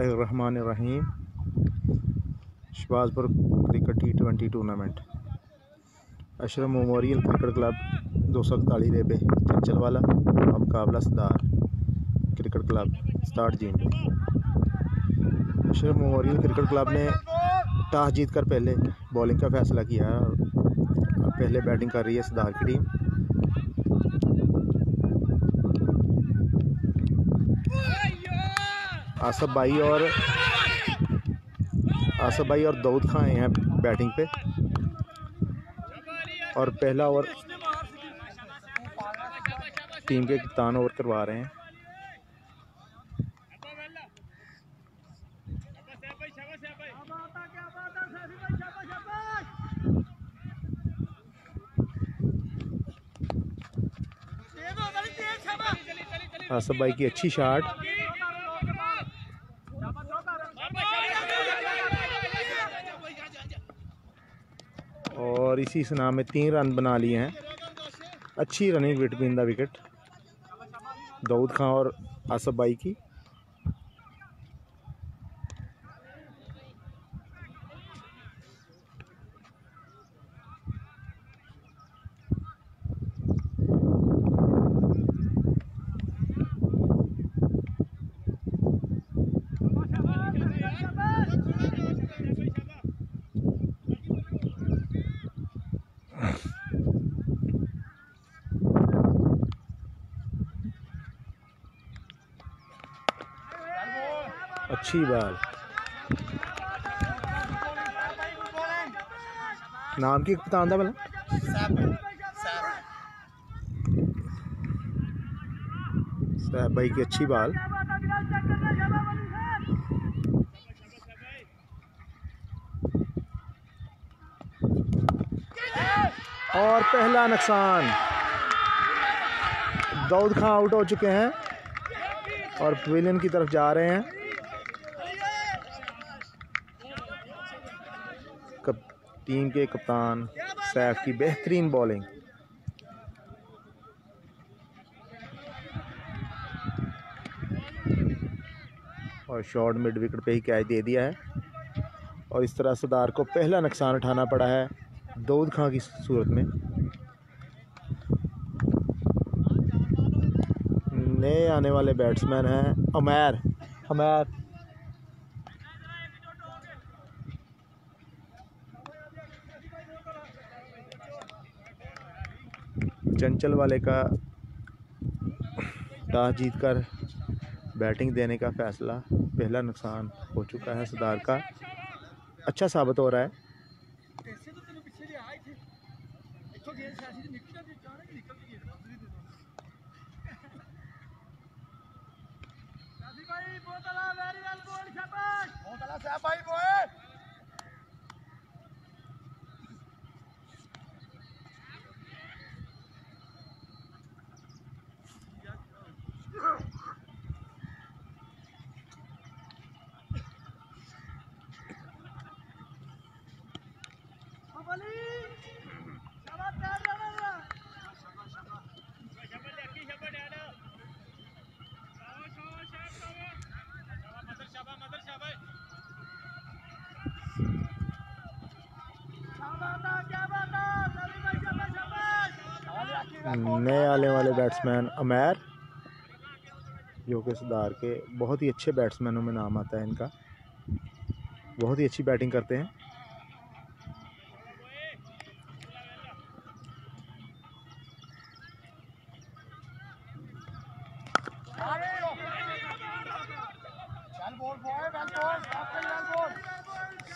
बिस्मिल्लाहिर्रहमानिर्रहीम। Shahbazpur cricket T20 tournament Ashraf memorial cricket club 241 रेबे चंचलवाला और मुकाबला सदार क्रिकेट क्लब स्टार्ट जीन। अशरफ मेमोरियल क्रिकेट क्लब ने टॉस जीतकर पहले बॉलिंग का फैसला किया है और पहले बैटिंग कर रही है सदार की टीम। आसफ भाई और दाऊद खान हैं बैटिंग पे और पहला ओवर टीम के कप्तान ओवर करवा रहे हैं। आसफ भाई की अच्छी शॉट और इसी स्नाम में 3 रन बना लिए हैं। अच्छी running between the wicket Dawood Khan और आसफ भाई की। अच्छी बाल नाम की कप्तान था भला साहब भाई की अच्छी बाल और पहला नुकसान। दाऊद खान आउट हो चुके हैं और पवेलियन की तरफ जा रहे हैं। टीम के कप्तान सैफ की बेहतरीन बॉलिंग और शॉर्ट मिड विकेट पे ही कैच दे दिया है और इस तरह सदार को पहला नुकसान उठाना पड़ा है दाऊद खान की सूरत में। नए आने वाले बैट्समैन हैं उमैर चंचल वाले का टॉस जीतकर बैटिंग देने का फैसला। पहला नुकसान हो चुका है सदार का, अच्छा साबित हो रहा है। नए आने वाले बैट्समैन उमैर जो कि सदार के बहुत ही अच्छे बैट्समैनों में नाम आता है इनका, बहुत ही अच्छी बैटिंग करते हैं।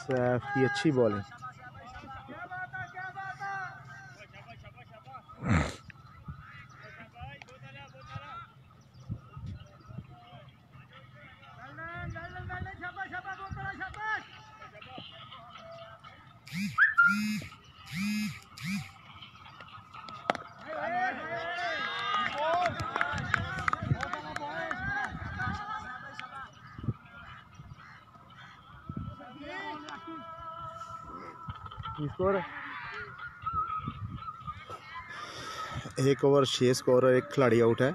सैफ की अच्छी बॉलिंग स्कोर 1 ओवर 6 स्कोर और 1 खिलाड़ी आउट है।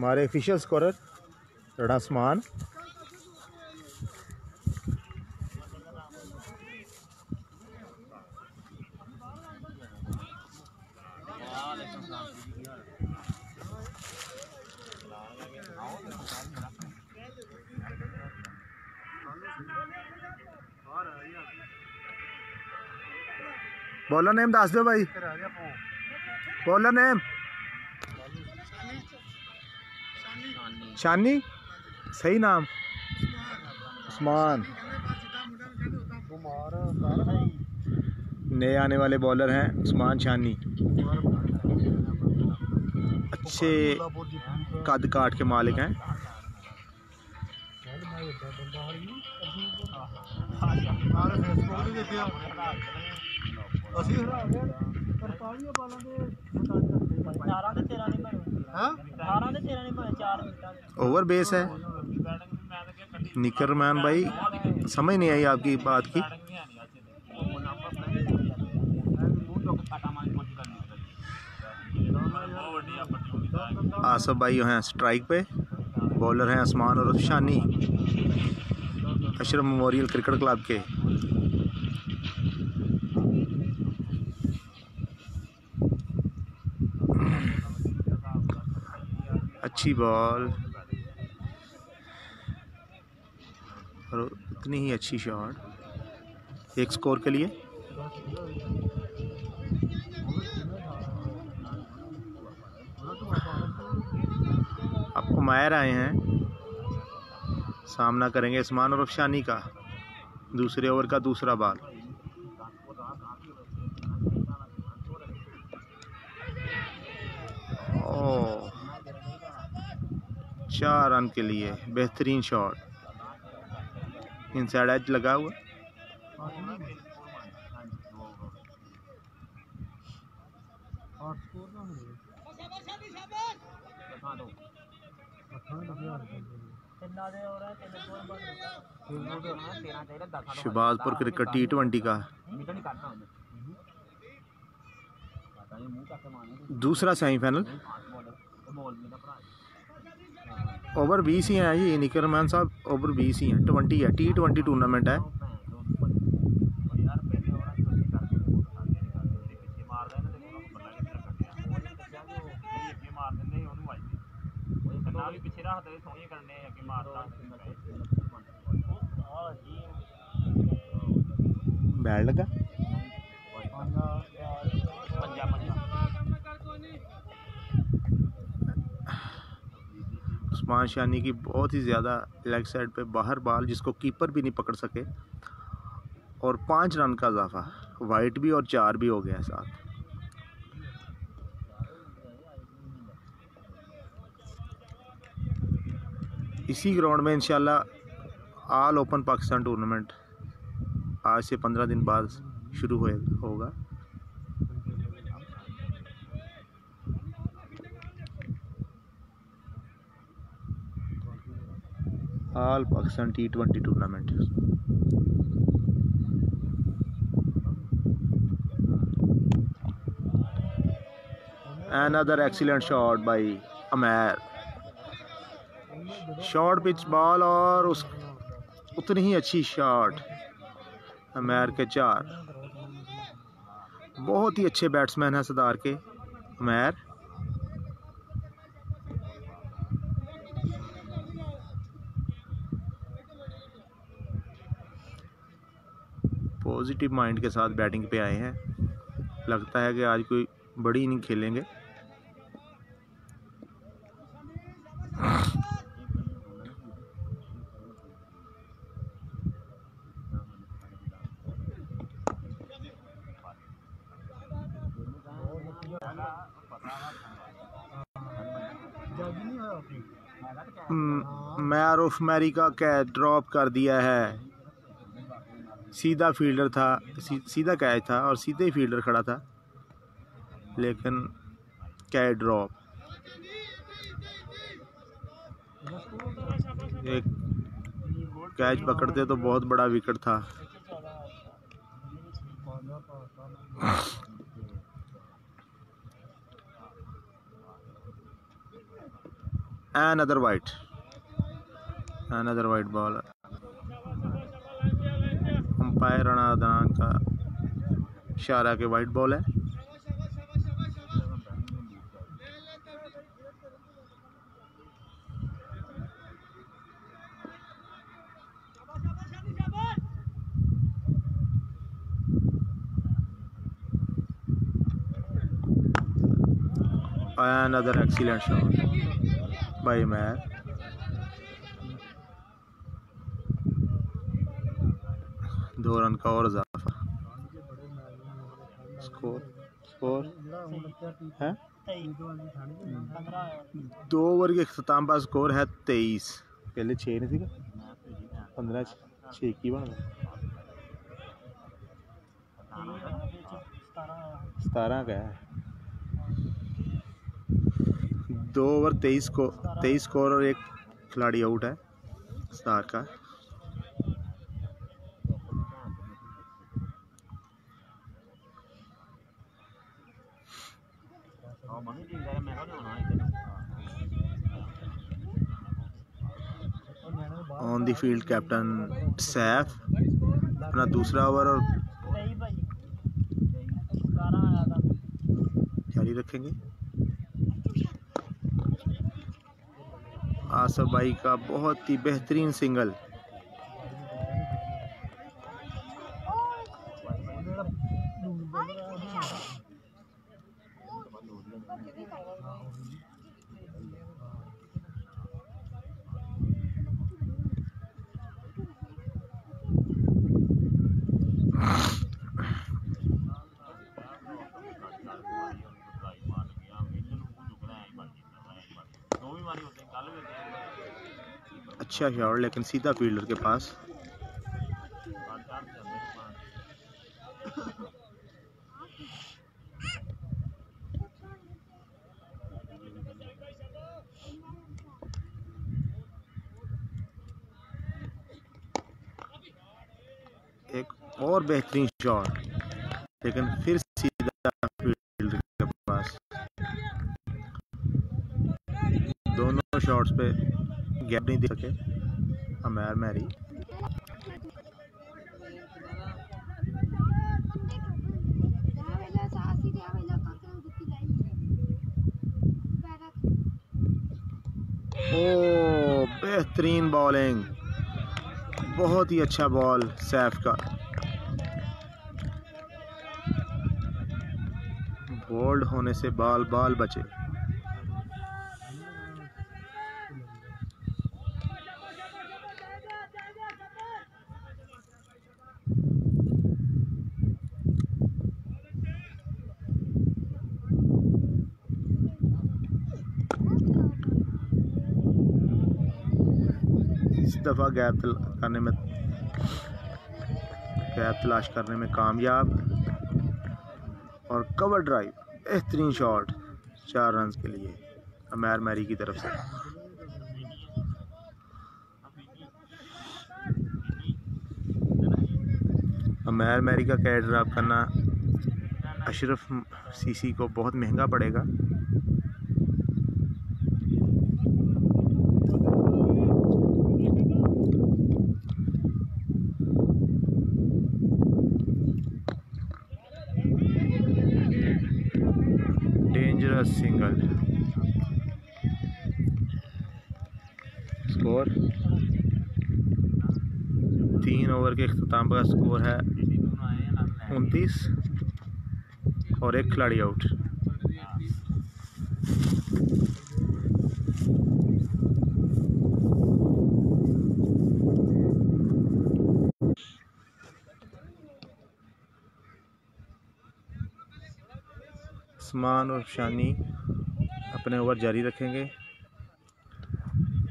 हमारे ऑफिशियल स्कोरर रड़ा उस्मान। बॉलर नेम दस दो भाई, बॉलर नेम शानी, सही नाम उस्मान। नए आने वाले बॉलर हैं उस्मान शानी। अच्छे कद काट के मालिक हैं। ओवर बेस है। निकरमैन भाई समझ नहीं आई आपकी बात की। आसफ भाई हैं स्ट्राइक पे, बॉलर हैं उस्मान और शानी अशरफ मेमोरियल क्रिकेट क्लब के। अच्छी बॉल और इतनी ही अच्छी शॉट। एक स्कोर के लिए अब उमैर आए हैं, सामना करेंगे उस्मान और शानी का। दूसरे ओवर का दूसरा बॉल। ओह, 4 रन के लिए बेहतरीन शॉट। इनसाइड एज लगा हुआ। शहबाजपुर क्रिकेट T20 का दूसरा सेमीफाइनल। ओवर 20 ही हैं जी निकरमैन साहब, ओवर 20 ही हैं। 20 है, T20 टूर्नामेंट है। बैट लगा। उस्मान शानी की बहुत ही ज़्यादा लेग साइड पे बाहर बॉल जिसको कीपर भी नहीं पकड़ सके और 5 रन का इजाफा। वाइट भी और 4 भी हो गया साथ। इसी ग्राउंड में इंशाल्लाह ऑल ओपन पाकिस्तान टूर्नामेंट आज से 15 दिन बाद शुरू होगा। All Pakistan T20 tournament. Another excellent shot bye Umair. Short pitch ball और उस उतनी ही अच्छी शॉट। उमैर के 4। बहुत ही अच्छे बैट्समैन हैं सदार के उमैर। पॉजिटिव माइंड के साथ बैटिंग पे आए हैं। लगता है कि आज कोई बड़ी इनिंग खेलेंगे। मैरूफ अमेरिका कैच ड्रॉप कर दिया है। सीधा फील्डर था, सीधा कैच था और सीधे ही फील्डर खड़ा था, लेकिन कैच ड्रॉप। एक कैच पकड़ते तो बहुत बड़ा विकेट था। another white ball. Umpire Rana Adnan का इशारा के वाइट बॉल है। Another excellent shot by Umair. दो रन का और इजाफा। स्कोर है 2 ओवर के अख्ताम पर स्कोर है 23। पहले 6 नहीं थी 15 6 की बन 17 का है। 2 ओवर 23 स्कोर और एक खिलाड़ी आउट है स्टार का। On the field captain Saif अपना दूसरा ओवर और जारी रखेंगे। आसफ भाई का बहुत ही बेहतरीन सिंगल। अच्छा शॉट लेकिन सीधा फील्डर के पास। एक और बेहतरीन शॉट लेकिन फिर सीधा फील्डर के पास। दोनों शॉट्स पे गैप नहीं दे सके उमैर मैरी। ओ बेहतरीन बॉलिंग, बहुत ही अच्छा बॉल सैफ का। बोल्ड होने से बाल बचे। इस दफ़ा गैप तलाश करने में कामयाब और कवर ड्राइव बेहतरीन शॉट 4 रन के लिए उमैर मैरी की तरफ से। उमैर मैरी का कैच ड्रॉप करना अशरफ सीसी को बहुत महंगा पड़ेगा। Dangerous single. स्कोर 3 ओवर के अख्ताम का स्कोर है 29 और एक खिलाड़ी आउट। उस्मान और शानी अपने ओवर जारी रखेंगे।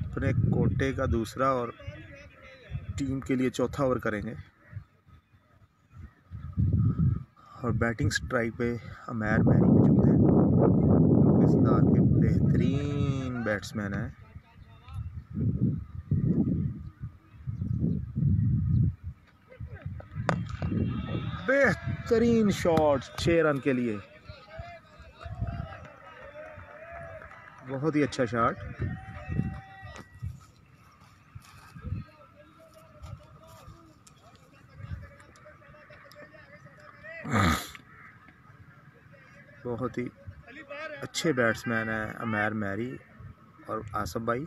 अपने कोटे का दूसरा और टीम के लिए चौथा ओवर करेंगे। और बैटिंग स्ट्राइक पे उमैर मैरी मौजूद है जो कि स्टार के बेहतरीन बैट्समैन हैं। बेहतरीन शॉट 6 रन के लिए, बहुत ही अच्छा शॉट। बहुत ही अच्छे बैट्समैन हैं अमैर मैरी और आसफ भाई।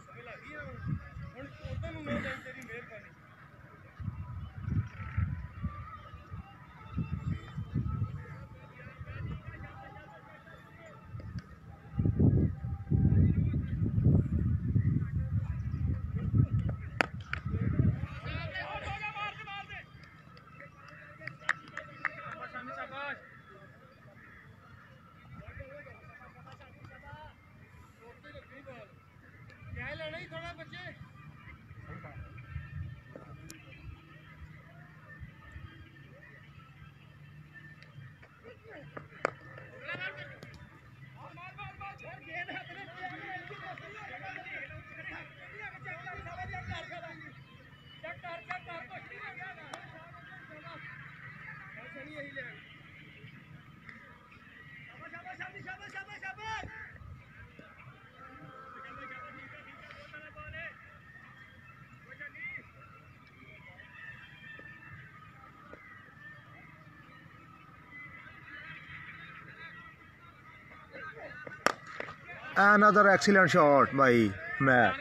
Another excellent shot by Matt.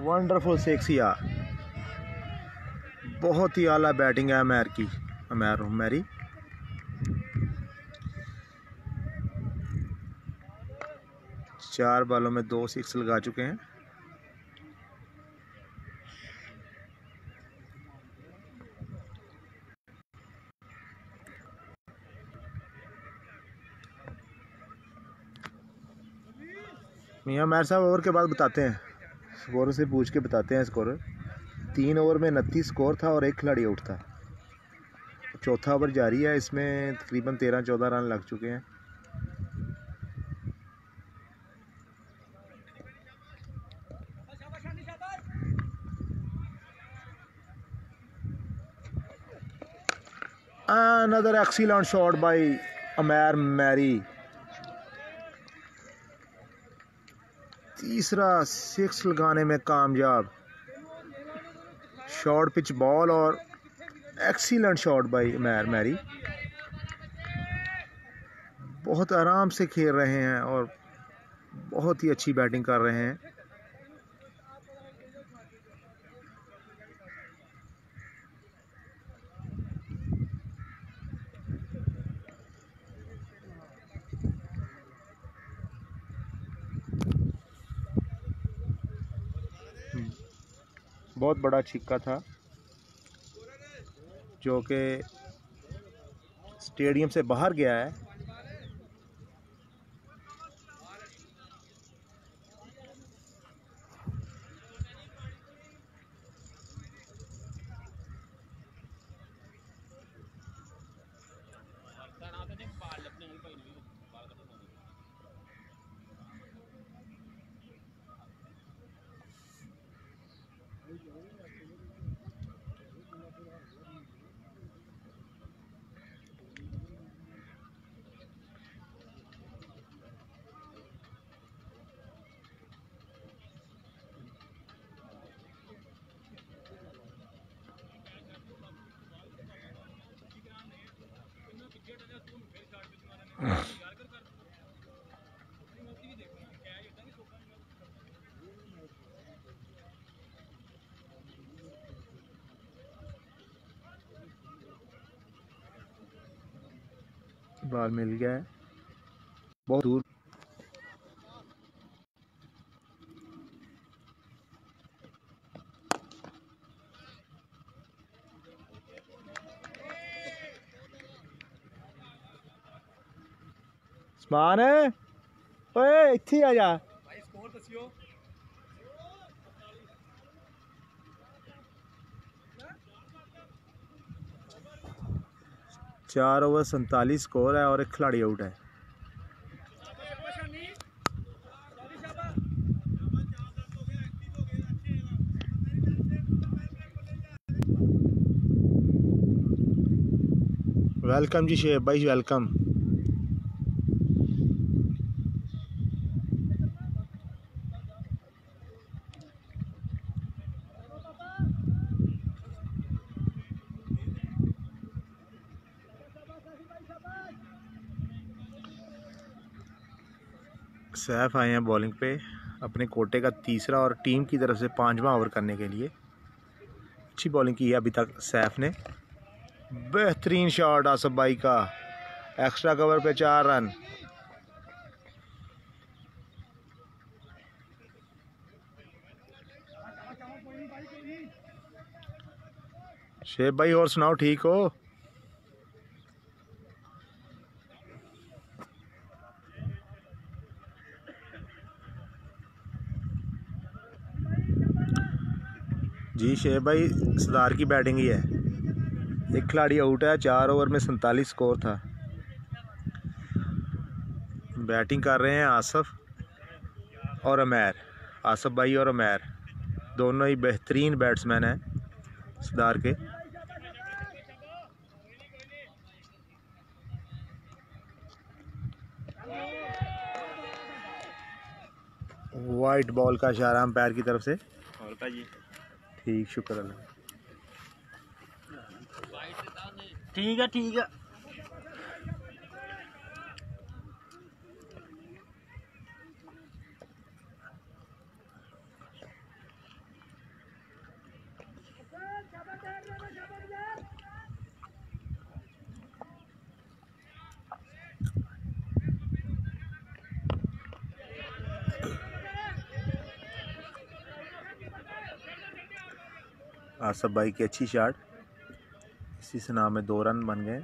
Wonderful six यार, बहुत ही आला बैटिंग है अमैर की, अमैर मैरी। चार बालों में 2 सिक्स लगा चुके हैं। मियां अमैर साहब ओवर के बाद बताते हैं, स्कोर से पूछ के बताते हैं स्कोर। 3 ओवर में 29 स्कोर था और 1 खिलाड़ी आउट था। चौथा ओवर जारी है, इसमें तकरीबन 13-14 रन लग चुके हैं। Another excellent shot by Umair मैरी। तीसरा 6 लगाने में कामयाब। शॉर्ट पिच बॉल और एक्सीलेंट शॉट बाय अमैर मैरी। बहुत आराम से खेल रहे हैं और बहुत ही अच्छी बैटिंग कर रहे हैं। बहुत बड़ा छिक्का था जो कि स्टेडियम से बाहर गया है। बॉल मिल गया है बहुत दूर। समान है ओए इत्थे आ जा। भाई स्कोर दसियो। 4 ओवर 47 स्कोर है और 1 खिलाड़ी आउट है। वेलकम जी शेब भाई, वेलकम। सैफ आए हैं बॉलिंग पे अपने कोटे का तीसरा और टीम की तरफ से 5वां ओवर करने के लिए। अच्छी बॉलिंग की है अभी तक सैफ ने। बेहतरीन शॉट आसफ भाई का, एक्स्ट्रा कवर पे 4 रन। शेब भाई और सुनाओ, ठीक हो? जी शेब भाई, सरदार की बैटिंग ही है। एक खिलाड़ी आउट है, 4 ओवर में 47 स्कोर था। बैटिंग कर रहे हैं आसफ और अमैर। आसफ भाई और अमैर दोनों ही बेहतरीन बैट्समैन हैं सरदार के। वाइट बॉल का इशारा अंपायर की तरफ से। जी ठीक, शुक्र अल्लाह। ठीक है ठीक है। आसफ भाई की अच्छी शॉट, इसी से नाम में 2 रन बन गए।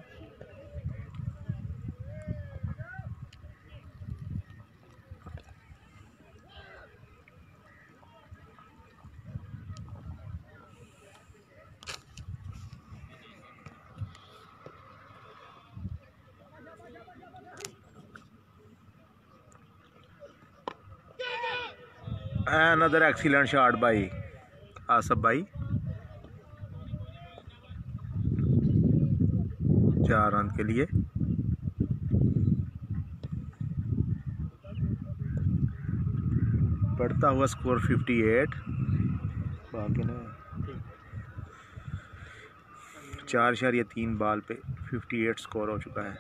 Another excellent shot by Asaf भाई, 4 रन के लिए। बढ़ता हुआ स्कोर 58। बाकी ने 4.3 बॉल पे 58 स्कोर हो चुका है।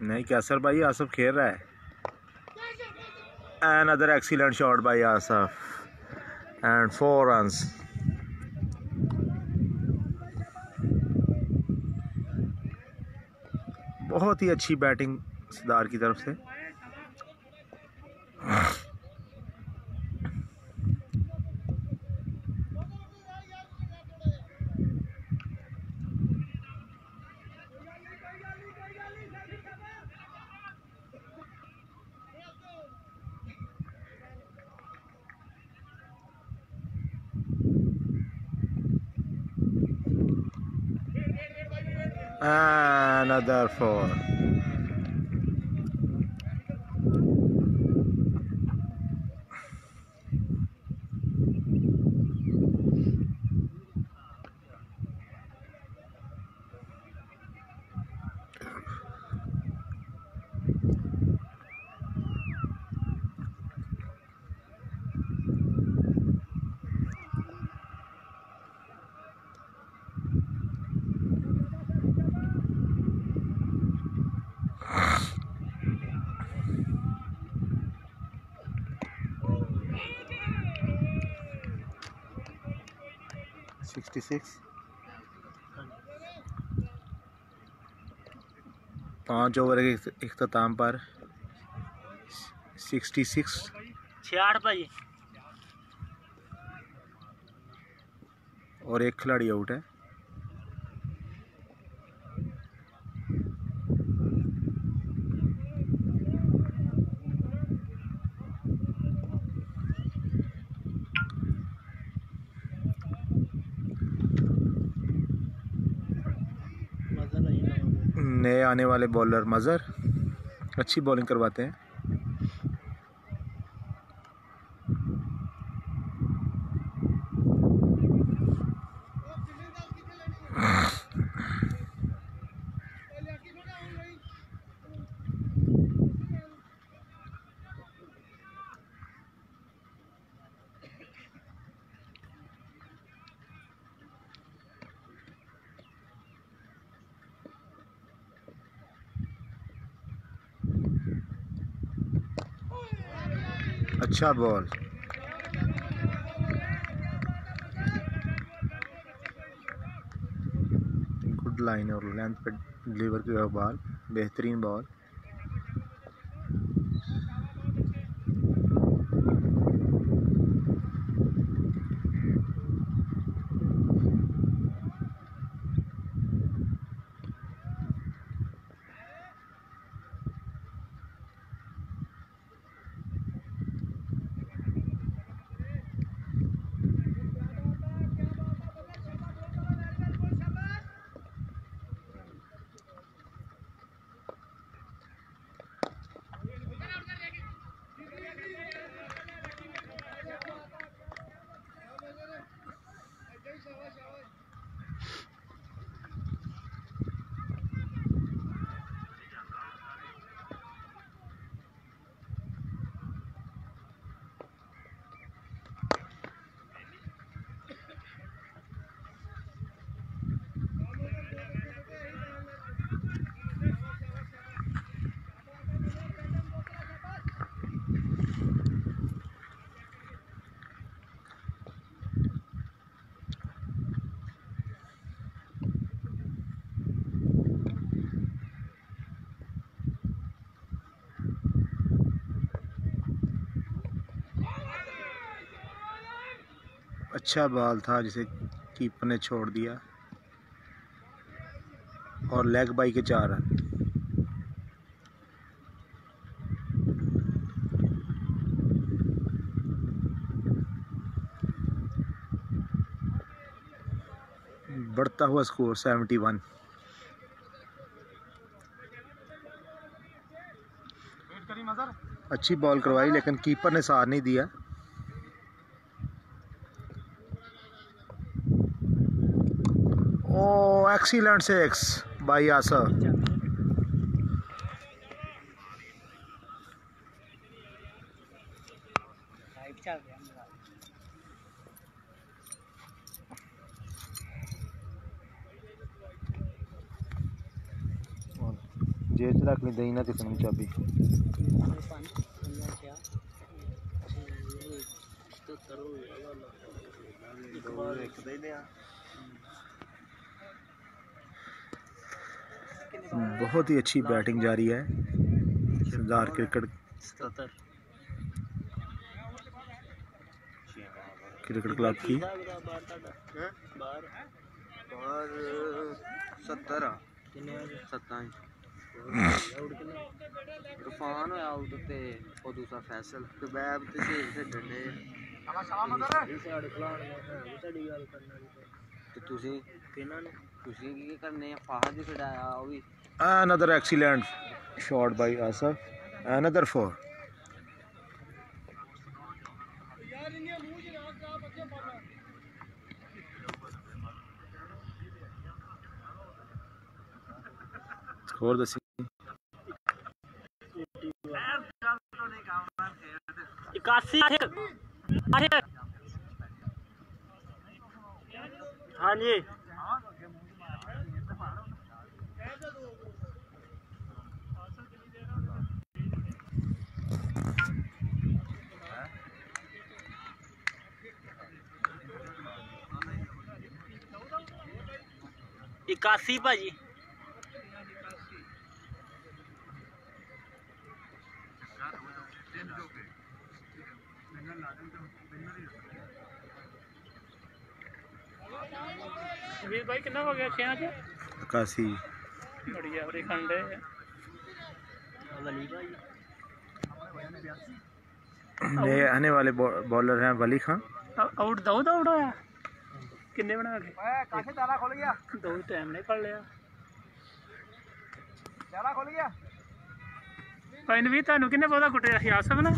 नहीं कैसर भाई, आसफ खेल रहा है। Another excellent shot by Asaf and 4 runs. बहुत ही अच्छी बैटिंग सरदार की तरफ से। Another 4. पाँच ओवर के इख्तिताम पर 66 भाई और एक खिलाड़ी आउट है। नए आने वाले बॉलर मज़र अच्छी बॉलिंग करवाते हैं। अच्छा बॉल, गुड लाइन और लेंथ पे डिलीवर किया बॉल, बेहतरीन बॉल। अच्छा बॉल था जिसे कीपर ने छोड़ दिया और लेग बाई के 4 रन। बढ़ता हुआ स्कोर 71। अच्छी बॉल करवाई लेकिन कीपर ने साथ नहीं दिया। ओ एक्सीलेंट सिक्स बाय आसफ। जेब च रख ली, दई ना किसी ने चाबी। बहुत ही अच्छी बैटिंग जारी है सरदार क्रिकेट क्लब की। 70 तूफान होया आउट ते और दूसरा फैसल ते बैब ते से खेडन दे ते तुसी की करने फाहद ही खड़ाया ओ भी। Another excellent shot by Asaf. Another 4. Score the scene. 81। हाँ जी इक्यासी भाजी। वीर भाई कितना हो गया 6 च 81। बढ़िया बड़े खंडे नए आने वाले बॉलर हैं वली खान। आउट दो आउट होया किन्ने बना के काफी ताला खुल गया दो टाइम नहीं पड़ लिया ताला खुल गया पैन भी तानू किन्ने पता कुटिया सी आसफ ना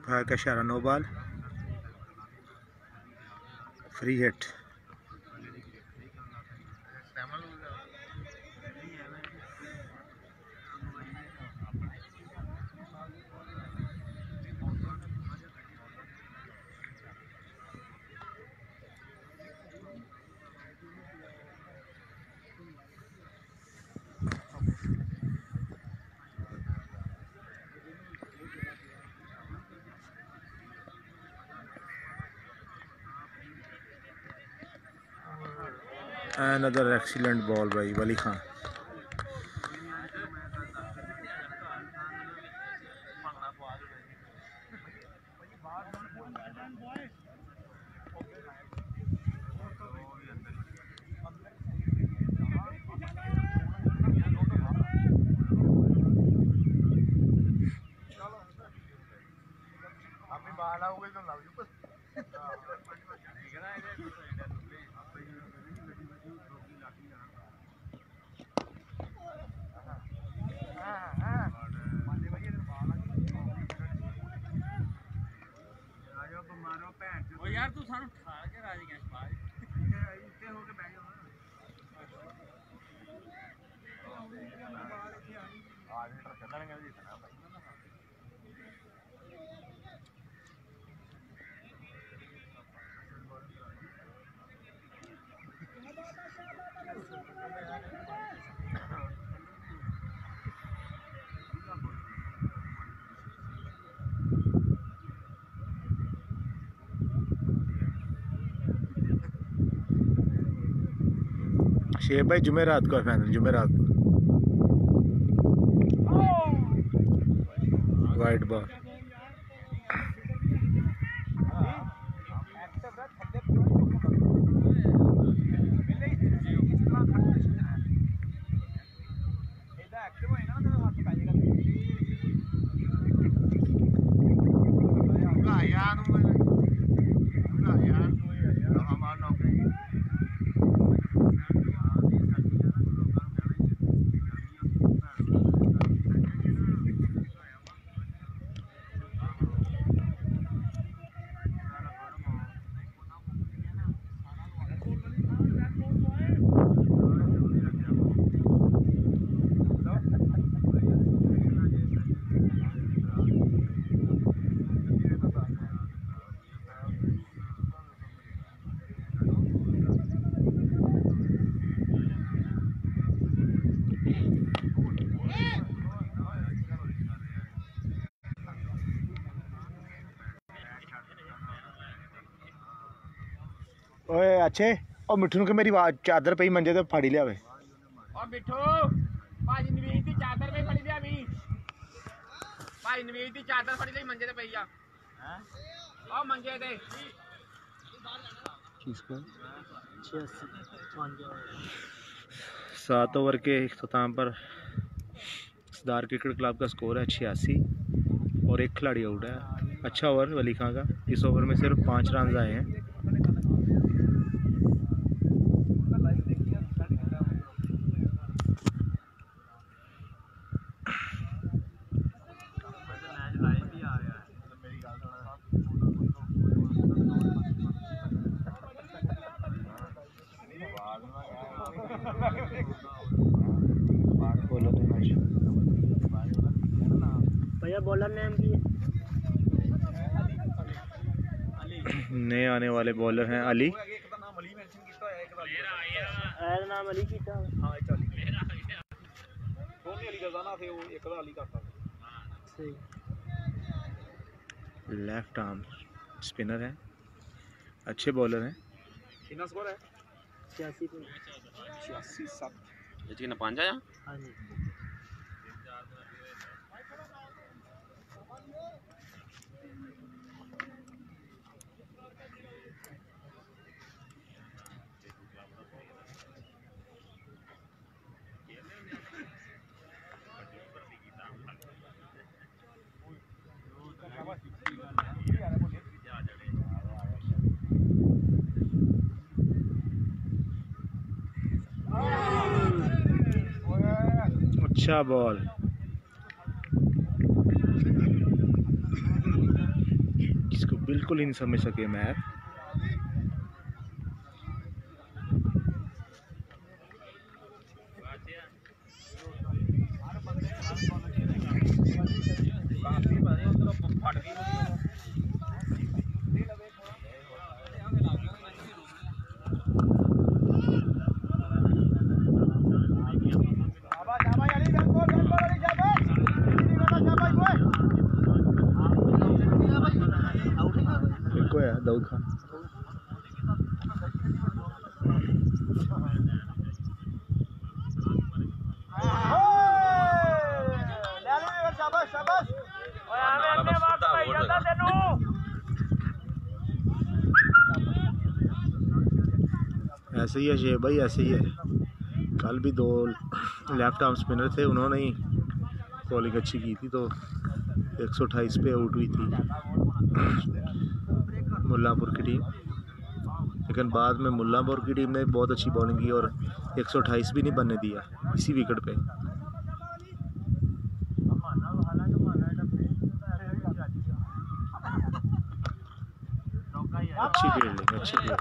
भाग का इशारा, no ball, free hit. Another excellent ball by Wali Khan. यार तू सानू ठा के राज गया बाहर इतने होके बैठ जाओ आज ट्रक चलने जी था भाई शेख भाई जुमेरात को फाइनल, जुमेरात को वाइट बॉल। ओए अच्छे और मिठू के मेरी चादर पई मंजे ते फाड़ी लिया वे और मिठू भाई नवीद दी चादर पे फड़ी लिया भी भाई नवीद दी चादर फड़ी ली मंजे ते पई आ हैं ओ मंजे ते किसको 86 7 ओवर के इख्तिताम पर सरदार क्रिकेट क्लब का स्कोर है 86 और एक खिलाड़ी आउट है। अच्छा ओवर वली खां का, इस ओवर में सिर्फ 5 रन आए हैं। भैया बॉलर नेम की नए आने वाले बॉलर हैं अली। नाम अली कीता लेफ्ट आर्म स्पिनर हैं, अच्छे बॉलर हैं। कितना स्कोर है 86 7 कितना 5 आया? हाँ जी। अच्छा बॉल, जिसको बिल्कुल ही नहीं समझ सके मैच। दाऊद खान ऐसे ही है शेख भाई, ऐसे ही है। कल भी 2 लेफ्ट आर्म स्पिनर थे, उन्होंने ही बॉलिंग अच्छी की थी तो 128 पे आउट हुई थी मुल्लांपुर की टीम। लेकिन बाद में मुल्लांपुर की टीम ने बहुत अच्छी बॉलिंग की और 128 भी नहीं बनने दिया इसी विकेट पे। अच्छी फील्डिंग, अच्छी फील्डिंग।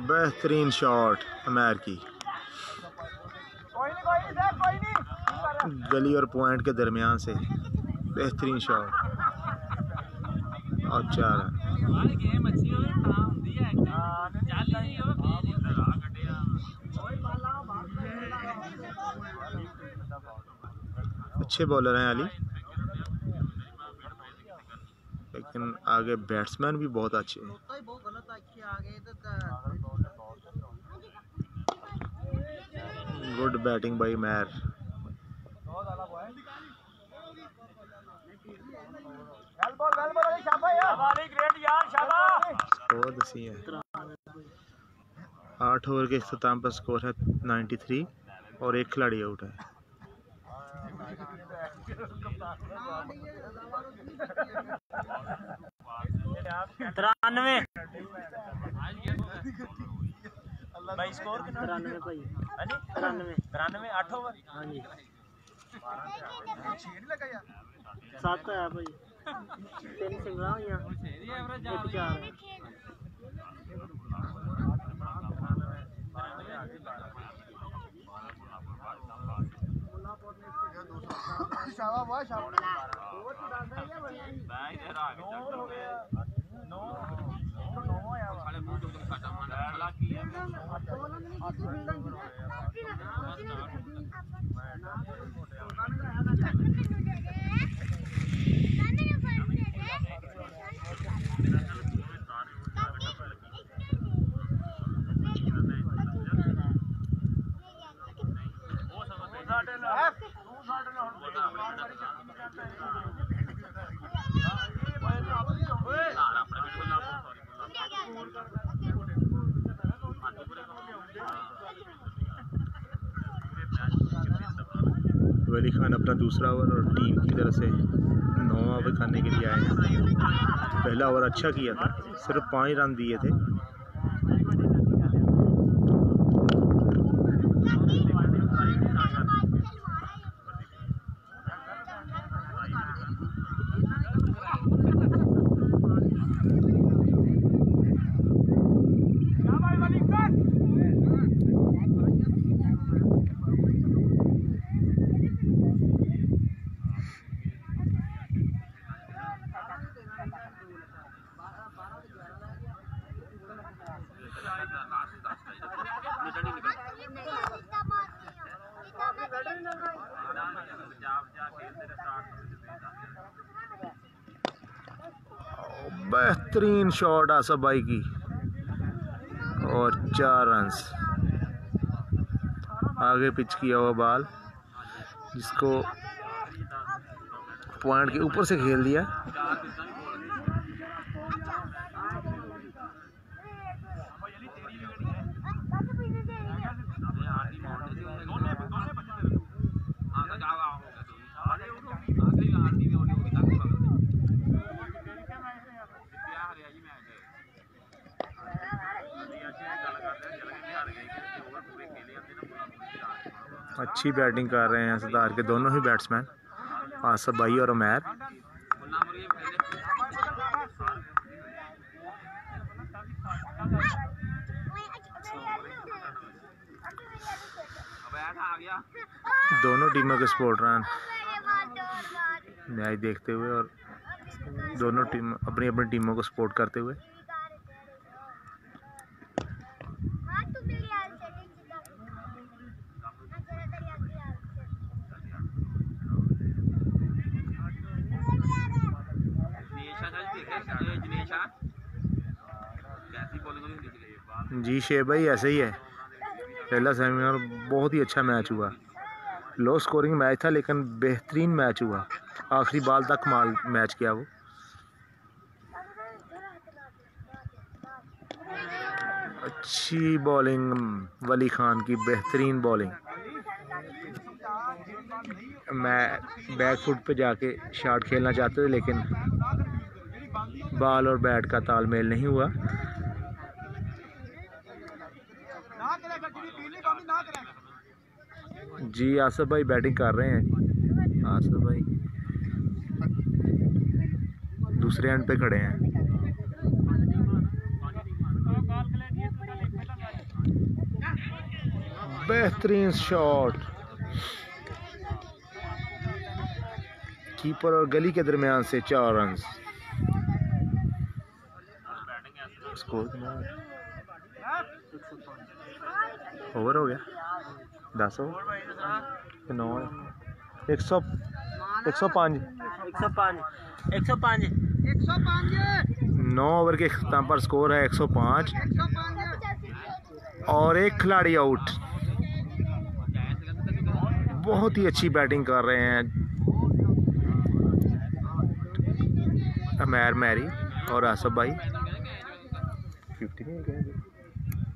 बेहतरीन शॉट अमैर की, गली और पॉइंट के दरमियान से बेहतरीन शॉट और 4 रन। अच्छे बॉलर हैं अली, लेकिन आगे बैट्समैन भी बहुत अच्छे हैं। गुड बैटिंग बाई मैर। स्कोर दसी है 8 ओवर के इख्तिताम पर स्कोर है 93 और 1 खिलाड़ी आउट है। भाई स्कोर 93 भाई। हाँ जी 93 8 ओवर। हाँ जी 7 आया भाई, 3 सिंगला हुई, 1 4 है। वली खान अपना दूसरा ओवर और टीम की तरफ से 9 ओवर करने के लिए आए। पहला ओवर अच्छा किया था, सिर्फ 5 रन दिए थे। बेहतरीन शॉट आसफ भाई की और 4 रन। आगे पिच किया हुआ बॉल जिसको पॉइंट के ऊपर से खेल दिया। अच्छी बैटिंग कर रहे हैं सरदार के दोनों ही बैट्समैन, आसफ भाई और उमैर। दोनों टीमों के सपोर्ट रन मैच देखते हुए और दोनों टीम अपनी अपनी टीमों को सपोर्ट करते हुए। जी शेब भाई ऐसे ही है। पहला सेमीफाइनल बहुत ही अच्छा मैच हुआ, लो स्कोरिंग मैच था लेकिन बेहतरीन मैच हुआ। आखिरी बॉल तक माल मैच किया वो। अच्छी बॉलिंग वली खान की, बेहतरीन बॉलिंग। मैं बैक फुट पे जाके शॉट खेलना चाहते थे लेकिन बॉल और बैट का तालमेल नहीं हुआ। जी आसफ भाई बैटिंग कर रहे हैं। आसफ भाई दूसरे एंड पे खड़े हैं। बेहतरीन शॉट, कीपर और गली के दरमियान से 4 रन। स्कोर ओवर हो गया, 10 ओवर 9 105 9 ओवर के अख्ताम पर स्कोर है 105 और एक खिलाड़ी आउट। बहुत ही अच्छी बैटिंग कर रहे हैं उमैर मैरी और आसफ भाई। 50 नहीं है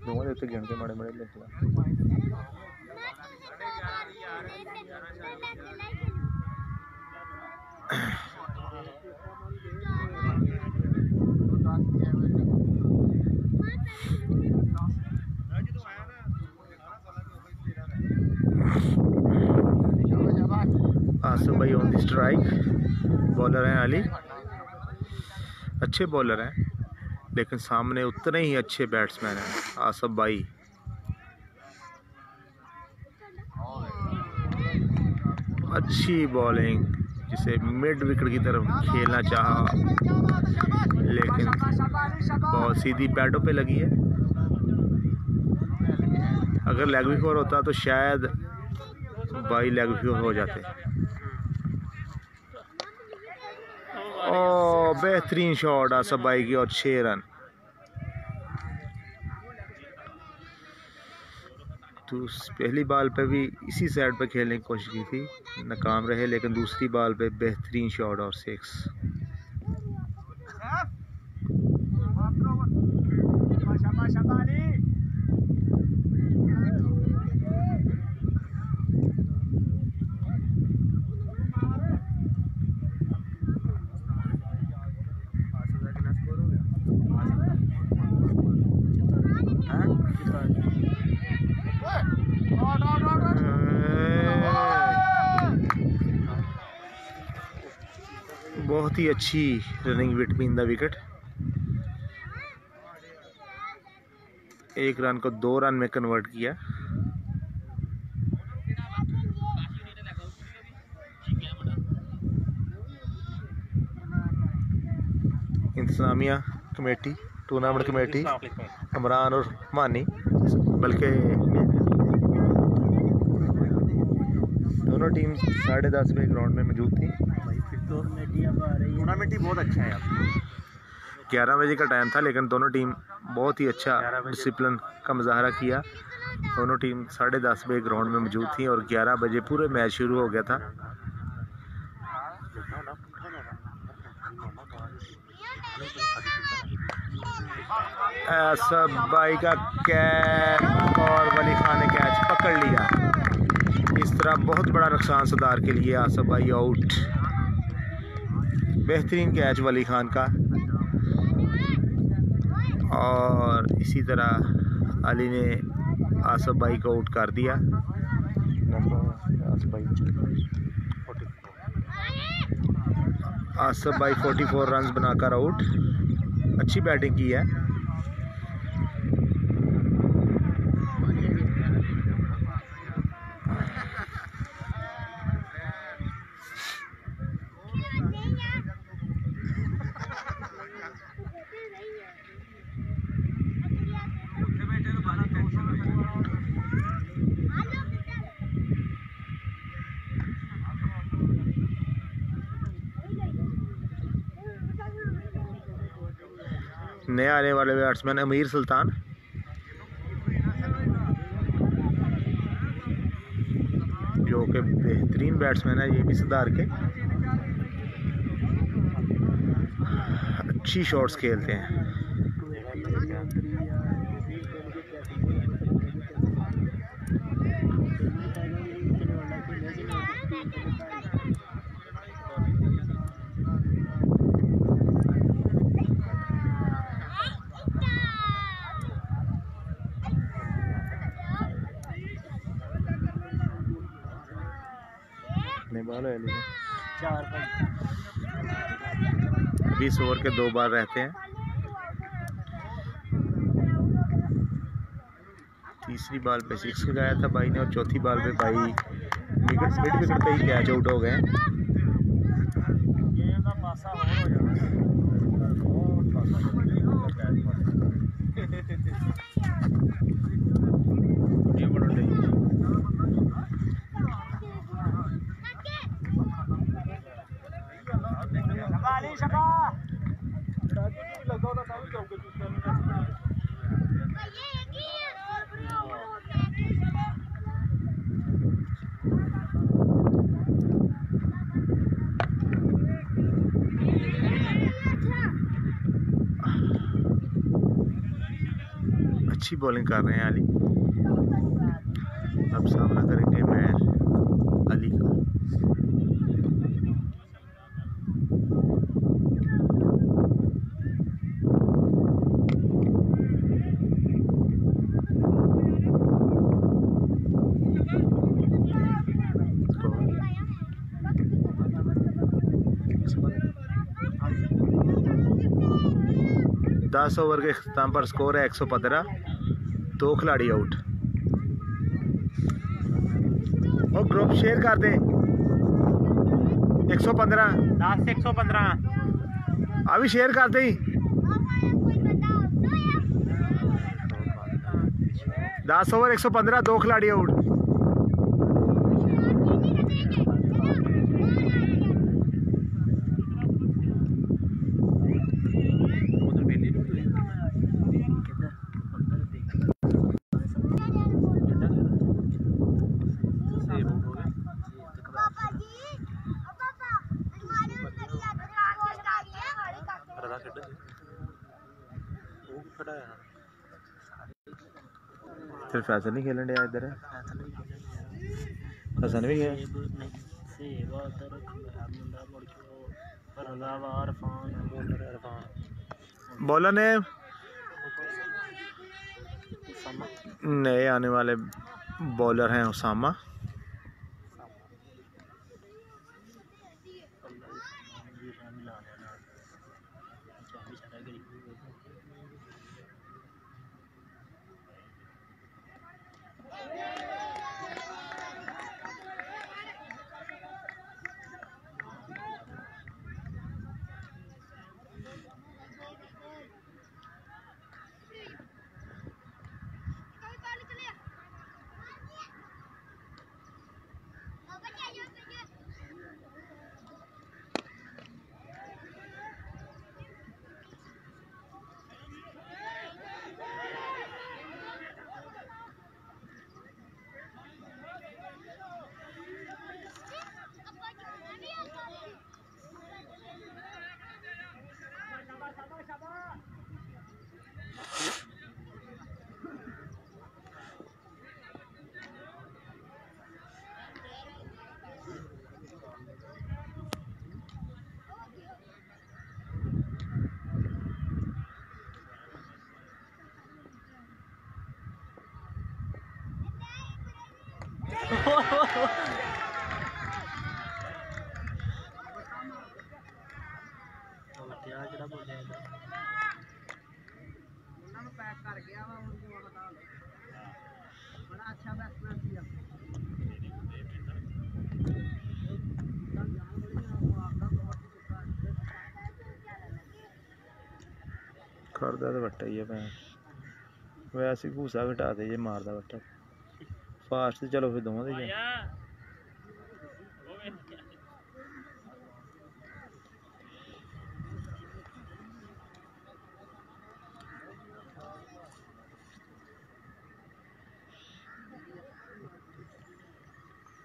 दोनों देते घंटे माड़े माड़े लेते। आसफ भाई ऑन द स्ट्राइक। बॉलर हैं अली, अच्छे बॉलर हैं लेकिन सामने उतने ही अच्छे बैट्समैन हैं आसफ भाई। अच्छी बॉलिंग जिसे मिड विकेट की तरफ खेलना चाहा लेकिन बॉल सीधी पैडों पे लगी है। अगर लेग विकेट होता तो शायद भाई लेग विकेट हो जाते। ओ बेहतरीन शॉट आसफ भाई की और 6 रन। तो पहली बॉल पे भी इसी साइड पे खेलने की कोशिश की थी, नाकाम रहे, लेकिन दूसरी बॉल पे बेहतरीन शॉट और 6। बहुत ही अच्छी running between the wicket. 1 run को 2 रन में कन्वर्ट किया। इंतजामिया कमेटी, टूर्नामेंट कमेटी, इमरान और मानी, बल्कि दोनों टीम 10:30 बजे ग्राउंड में मौजूद थी। टूर्नामेंट ही बहुत अच्छा है यार। 11 बजे का टाइम था, लेकिन दोनों टीम बहुत ही अच्छा डिसिप्लिन का मुजाहरा किया। दोनों टीम 10:30 बजे ग्राउंड में मौजूद थी और 11 बजे पूरे मैच शुरू हो गया था। आसफ भाई का कैच और वली खान ने कैच पकड़ लिया। इस तरह बहुत बड़ा नुकसान सुधार के लिए आसफ भाई आउट। बेहतरीन कैच वली खान का। और इसी तरह अली ने आसफ भाई को आउट कर दिया। आसफ भाई 44 रन बनाकर आउट। अच्छी बैटिंग की है। नए आने वाले बैट्समैन अमीर सुल्तान, जो कि बेहतरीन बैट्समैन है। ये भी सुधार के अच्छी शॉट्स खेलते हैं। बॉल है 20 ओवर के 2 बार रहते हैं। तीसरी बॉल पे 6 लगाया था भाई ने और चौथी बॉल पे भाई मिड विकेट पे ही कैच आउट हो गए। अच्छी बॉलिंग कर रहे हैं अली। अब सामना करेंगे मैं अली का। दस ओवर के अख्ताम पर स्कोर है 115। 2 खिलाड़ी आउट। और ग्रुप शेयर कर दे। 115 10 से 115 अभी शेयर कर दे। 10 ओवर 115, 2 खिलाड़ी आउट। फिर फैसल नहीं खेलन दिया इधर। हसन भी गया। बॉलर ने नए आने वाले बॉलर हैं उसामा। करदा तो बट्टा ही है भैन वैसे घूसा घटा दे जे मारदा बट्टा फास्ट तो चलो फिर दोवां दे जा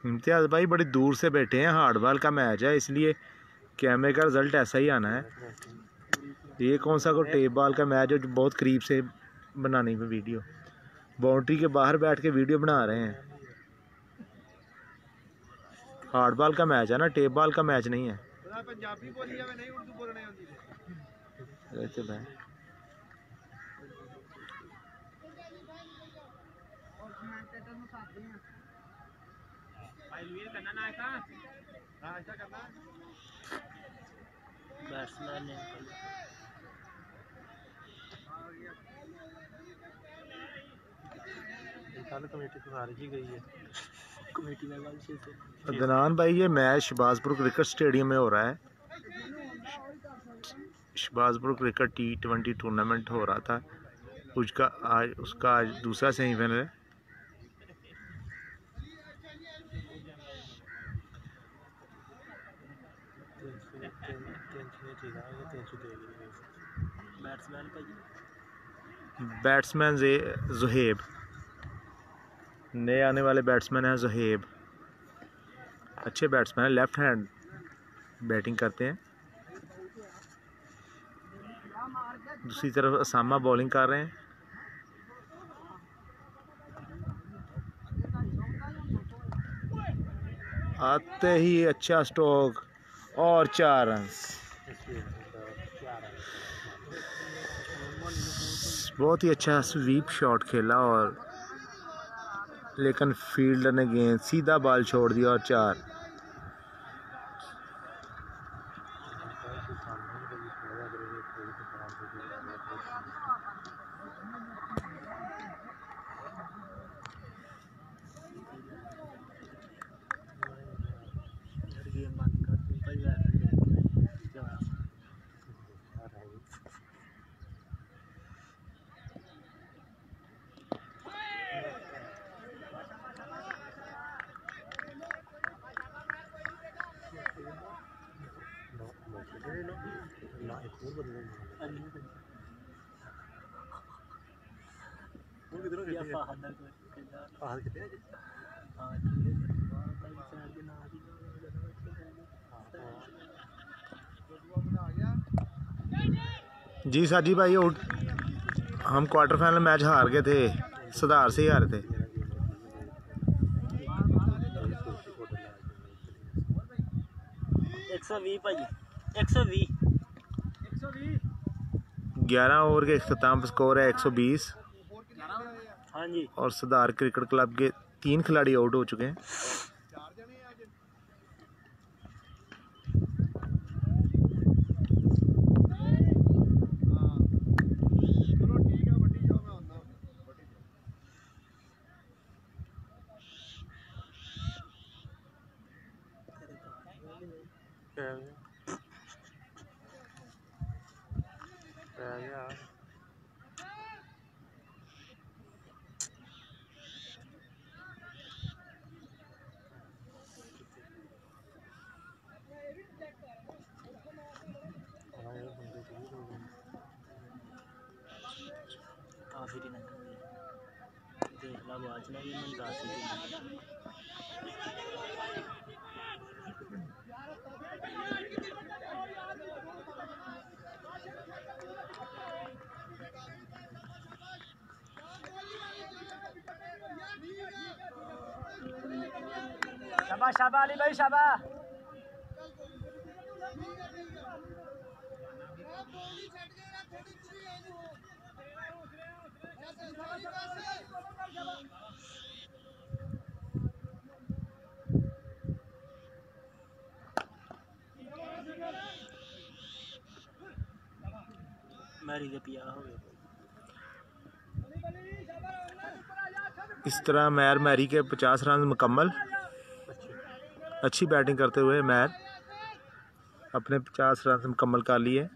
इम्तियाज़ भाई बड़ी दूर से बैठे हैं, हार्ड बॉल का मैच है इसलिए कैमरे का रिजल्ट ऐसा ही आना है। ये कौन सा कोई टेप बॉल का मैच है जो बहुत करीब से बनाने में वीडियो, बाउंड्री के बाहर बैठ के वीडियो बना रहे हैं। हार्ड बॉल का मैच है ना, टेप बॉल का मैच नहीं है। बैट्समैन ने कमेटी तो हार ही गई है। कमेटी में अदनान भाई ये मैच शहबाजपुर क्रिकेट स्टेडियम में हो रहा है। शहबाजपुर क्रिकेट T20 टूर्नामेंट हो रहा था, उसका आज दूसरा सेमीफाइनल है। बैट्समैन ज़ुहैब, नए आने वाले बैट्समैन हैं ज़ुहैब, अच्छे बैट्समैन हैं, लेफ्ट हैंड बैटिंग करते हैं। दूसरी तरफ असामा बॉलिंग कर रहे हैं। आते ही अच्छा स्ट्रोक और 4 रन। बहुत ही अच्छा स्वीप शॉट खेला और लेकिन फील्डर ने गेंद सीधा बॉल छोड़ दिया और 4। जी साजी भाई हम क्वार्टर फाइनल मैच हार गए थे, सुधार से ही हारे थे। भाई 120 11 ओवर के अख्ताम स्कोर है 120। हाँ जी। और सुधार क्रिकेट क्लब के 3 खिलाड़ी आउट हो चुके हैं। शाबाश शाबाश अली भाई शाबाश। इस तरह मैर मैरी के 50 रन मुकम्मल। अच्छी बैटिंग करते हुए मैर अपने 50 रन मुकम्मल कर लिए।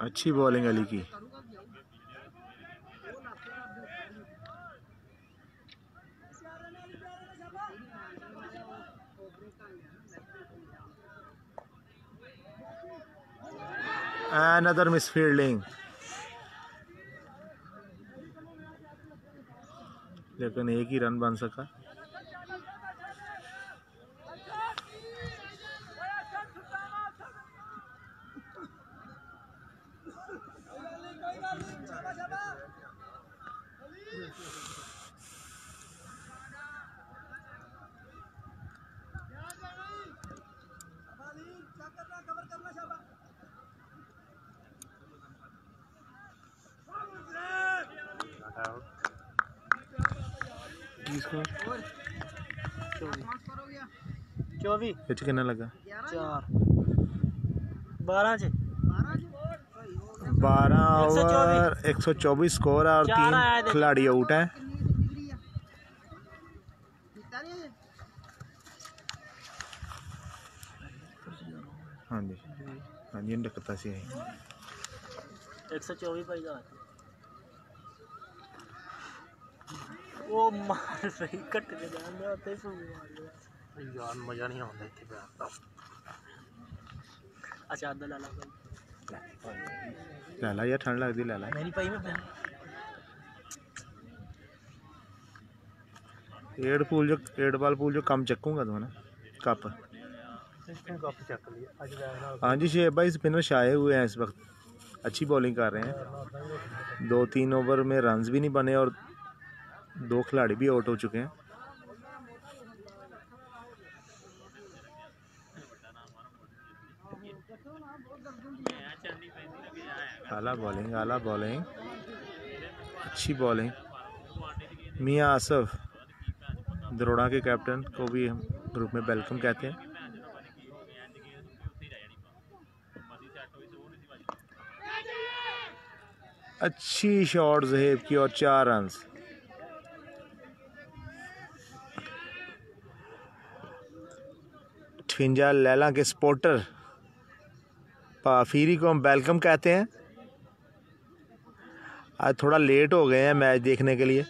अच्छी बॉलिंग अली की। Another misfielding, लेकिन एक ही रन बन सका। स्कोर 24 कितना लगा? 4 12 च 12 ओवर 124 स्कोर है और 3 खिलाड़ी आउट हैं। हाँ जी, हाँ जी, इंडकता सी है 124 भाई जान वो मार सही कट के जान दे आते ही मार दिया यार, मजा नहीं आता इतने पे। अच्छा आधा लाला भाई लाला यार, ठंड लगती लाला मेरी पाई में पहन एड बॉल पूल जो कम चकूंगा तो ना कप चक लिया। हाँ जी, शेब भाई स्पिनर छाए हुए हैं इस वक्त, अच्छी बॉलिंग कर रहे हैं। 2-3 ओवर में रन्स भी नहीं बने और 2 खिलाड़ी भी आउट हो चुके हैं। आला बॉलिंग अच्छी बॉलिंग। मियां आसफ दरोड़ा के कैप्टन को भी हम ग्रुप में वेलकम कहते हैं। अच्छी शॉट ज़हेब की और 4 रन्स। ठिंजा लैला के स्पोर्टर पाफीरी को हम वेलकम कहते हैं। आज थोड़ा लेट हो गए हैं मैच देखने के लिए।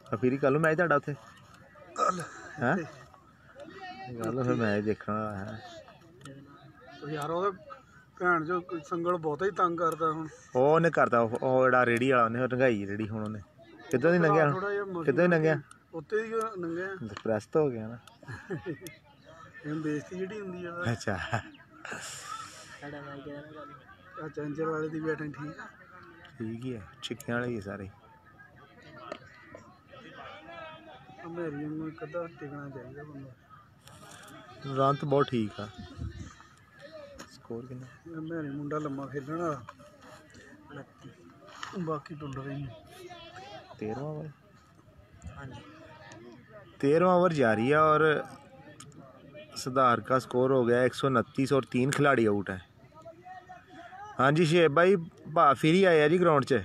पाफीरी कल मैच ਤੁਹਾਡਾ ਉੱਥੇ ਹੈ ਗੱਲ ਫਿਰ ਮੈਚ ਦੇਖਣ ਵਾਲਾ ਹੈ यार ਉਹਦੇ ਭੈਣ ਜੋ ਸੰਗਲ ਬਹੁਤਾ ਹੀ ਤੰਗ ਕਰਦਾ ਹੁਣ। ਉਹਨੇ ਕਰਦਾ ਉਹ ਜਿਹੜਾ ਰੇੜੀ ਵਾਲਾ ਉਹਨੇ ਰੰਗਾਈ ਰੇੜੀ ਹੁਣ ਉਹਨੇ ਕਿੱਦਾਂ ਦੀ ਲੰਘਿਆ ਕਿੱਦਾਂ ਦੀ ਲੰਘਿਆ ਉੱਤੇ ਹੀ ਲੰਘਿਆ ਡਿਪਰੈਸਡ ਹੋ ਗਿਆ ਨਾ ਇਹ ਬੇਇੱਜ਼ਤੀ ਜਿਹੜੀ ਹੁੰਦੀ ਆ। ਅੱਛਾ ਸਾਡਾ ਭਾਈ ਕਹਿੰਦਾ ਚੰਚਲ ਵਾਲੇ ਦੀ ਬੈਟਿੰਗ ਠੀਕ ਆ ठीक ही है, छिक्कियां वाले ही सारे। रन तो बहुत ठीक है। स्कोर कितना? मुंडा लम्मा खेलने वाला, बाकी टुंड रही 13वां ओवर। हाँ जी 13वां ओवर जारी है और सुधार का स्कोर हो गया 129 और 3 खिलाड़ी आउट है। हाँ जी शेब भाई भा फिर ही आया जी ग्राउंड च।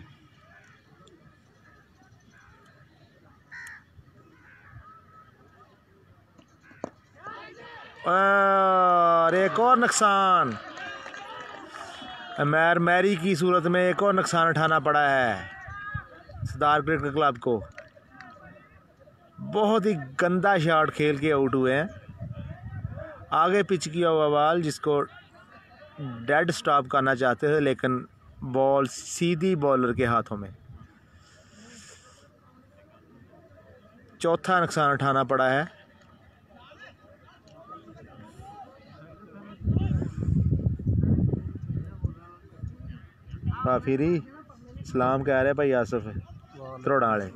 और एक और नुकसान, मैर मैरी की सूरत में एक और नुकसान उठाना पड़ा है सरदार क्रिकेट क्लब को। बहुत ही गंदा शॉट खेल के आउट हुए हैं। आगे पिच किया हुआ बॉल जिसको डेड स्टॉप करना चाहते थे, लेकिन बॉल सीधी बॉलर के हाथों में। चौथा नुकसान उठाना पड़ा है। फिरी सलाम कह रहे भाई आसिफ त्रोड़ा वाले।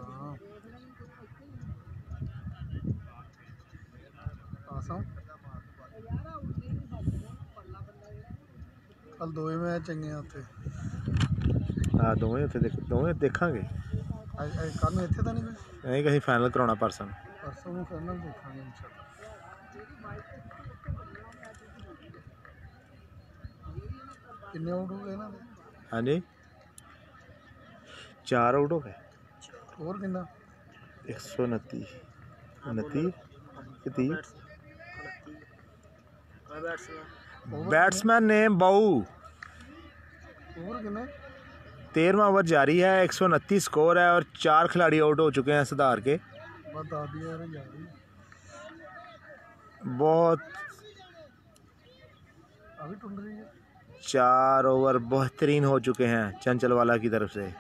कल दो मैच चंगे उत्थे। हाँ दोवें देखांगे। कल नूं इत्थे तां नहीं कहीं फाइनल कराउणा परसों नूं फाइनल देखांगे इंशाअल्लाह। कितने आउट हो गए ना? हाँ जी 4 आउट हो गए। और कितना? 129 29 बैट्समैन ने बाऊ। ओवर कितने? 13वां ओवर जारी है, 129 स्कोर है और 4 खिलाड़ी आउट हो चुके हैं सुधार के। बहुत 4 ओवर बेहतरीन हो चुके हैं चंचलवाला की तरफ से।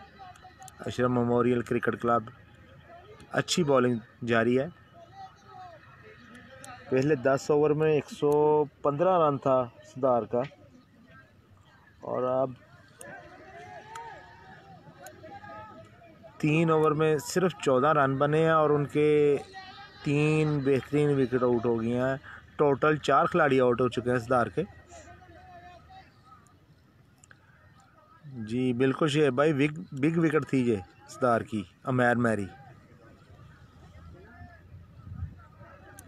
अशरफ मेमोरियल क्रिकेट क्लब अच्छी बॉलिंग जारी है। पहले 10 ओवर में 115 रन था सुधार का और अब 3 ओवर में सिर्फ 14 रन बने हैं और उनके 3 बेहतरीन विकेट आउट हो गए हैं। टोटल 4 खिलाड़ी आउट हो चुके हैं सुधार के। जी बिल्कुल शेब भाई बिग विकेट थी ये सुधार की। मैर मैरी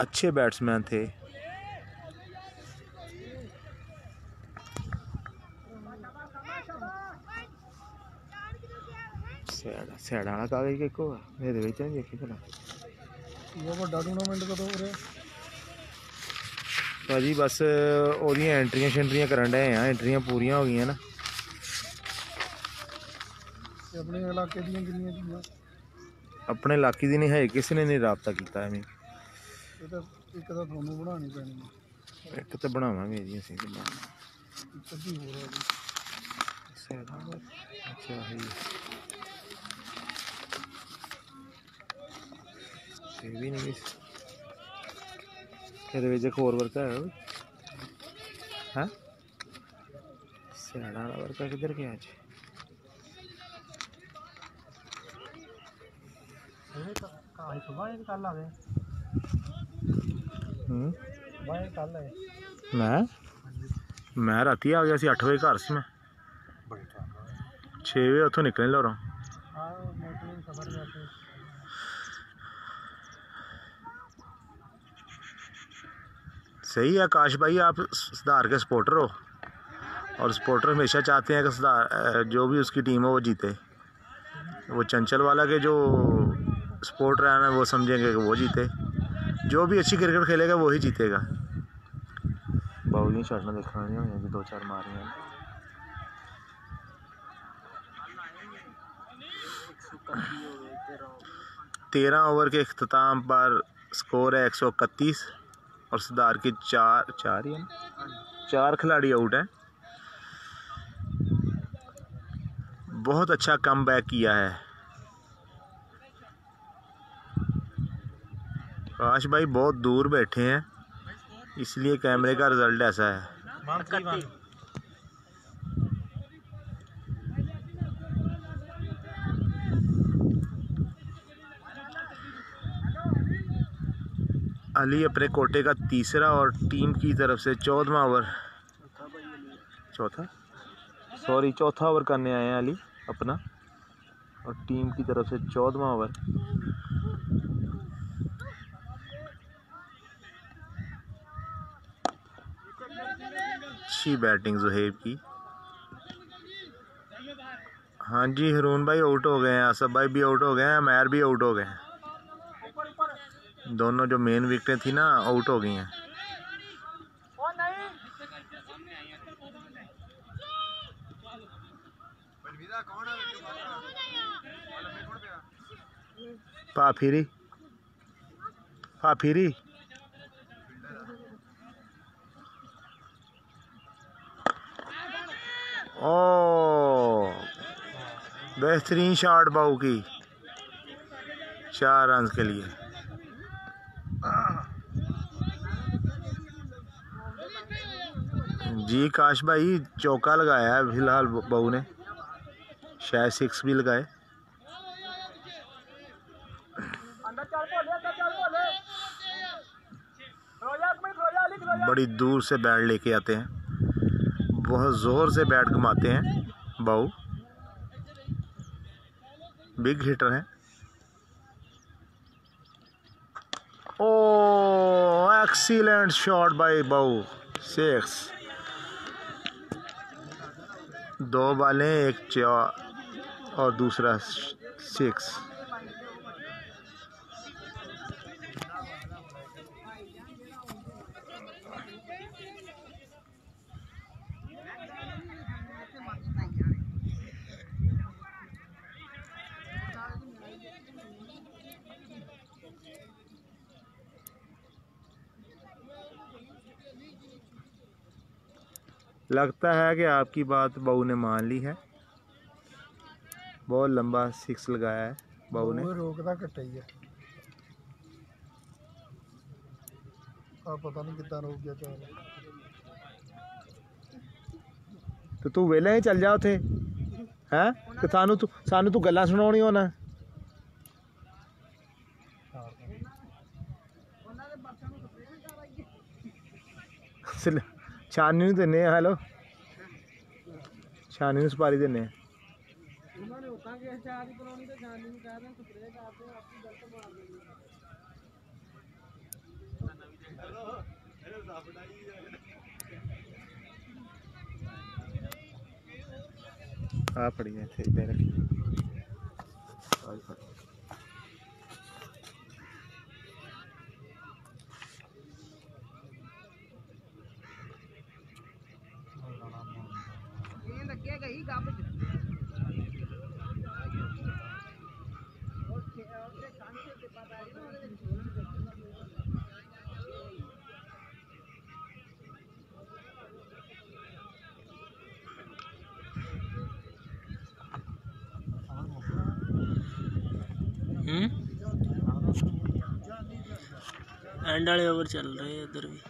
अच्छे बैट्समैन थे। सैड वाला कागज के को ये विच नहीं देखी भला वो बड़ा टूर्नामेंट कदों हो रहा भाजी? बस ओदियां एंट्रियां शेंट्रियां करन डे हैं। एंट्रियां पूरियां हो गई ना। अपने इलाके दी किन्नियां टीमां? अपने इलाके दी नहीं है, किसी ने नहीं रबता किया। एवं एक तो थानू बनानी पैनी, एक तो बनावांगे जी असीं। अच्छा है भी नहीं एक होर वर्क है। हाँ स्याड़ा वाला वर्क किधर गया आज? मैं राती आ गया सी 8 बजे घर से। मैं 6 बजे उतों निकलने लो। सही है आकाश भाई, आप सुधार के सपोर्टर हो और सपोर्टर हमेशा चाहते हैं कि सुधार जो भी उसकी टीम हो वो जीते। वो चंचल वाला के जो सपोर्टर हैं वो समझेंगे कि वो जीते। जो भी अच्छी क्रिकेट खेलेगा वही जीतेगा। बाउलिंग शॉट में देखना नहीं होंगे 2-4 मारी हैं। 13 ओवर के अख्ताम पर स्कोर है 131 और सुधार के 4 खिलाड़ी आउट हैं। बहुत अच्छा कम बैक किया है काश भाई। बहुत दूर बैठे हैं इसलिए कैमरे का रिजल्ट ऐसा है। अली अपने कोटे का तीसरा और टीम की तरफ से 14वां ओवर, चौथा ओवर करने आए हैं अली अपना, और टीम की तरफ से 14वां ओवर। अच्छी बैटिंग ज़ुहैब की। हाँ जी हरून भाई आउट हो गए हैं, आसफ भाई भी आउट हो गए हैं, मैर भी आउट हो गए हैं। दोनों जो मेन विकेटें थी ना आउट हो गई हैं। पाफिरी ओ बेहतरीन शॉट बाऊ की, 4 रन के लिए। जी काश भाई चौका लगाया है फिलहाल बाऊ ने, शायद 6 भी लगाए। बड़ी दूर से बैट लेके आते हैं, बहुत ज़ोर से बैट घुमाते हैं बाऊ, बिग हिटर हैं। ओ एक्सीलेंट शॉट बाय बाऊ, 6। 2 बालें, 1 4 और दूसरा 6। लगता है कि आपकी बात बाऊ ने मान ली है। बहुत लंबा 6 लगाया है बाऊ ने। रोकदा कट्टा ही है, पता नहीं कितना रोक गया चार। तो तू वेले ही चल जा उथे हैं कि सानू तू गल्लां सुनाउणी होना। छानी नूं दिन्ने आ, हेलो छानी नूं सुपारी दिन्ने आ। आ फड़ी है इत्थे इधर रखी। एंड वाले ओवर चल रहे हैं इधर भी।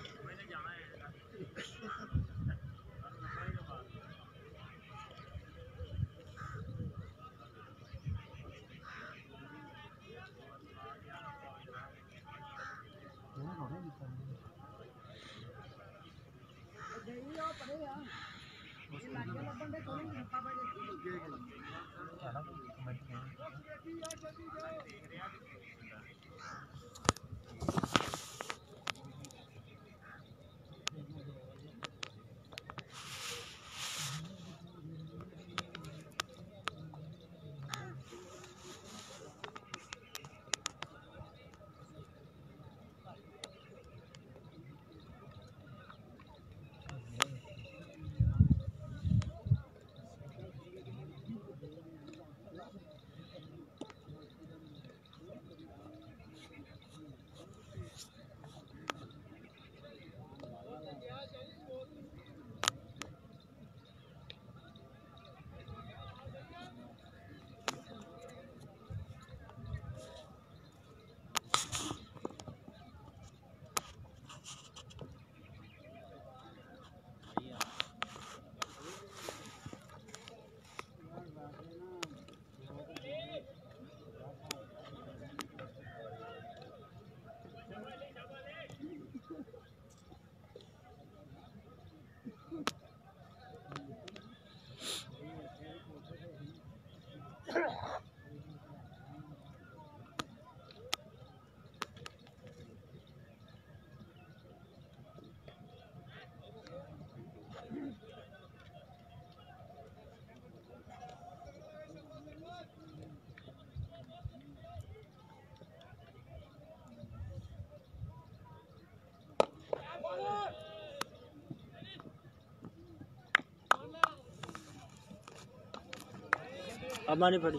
अब नहीं पड़ी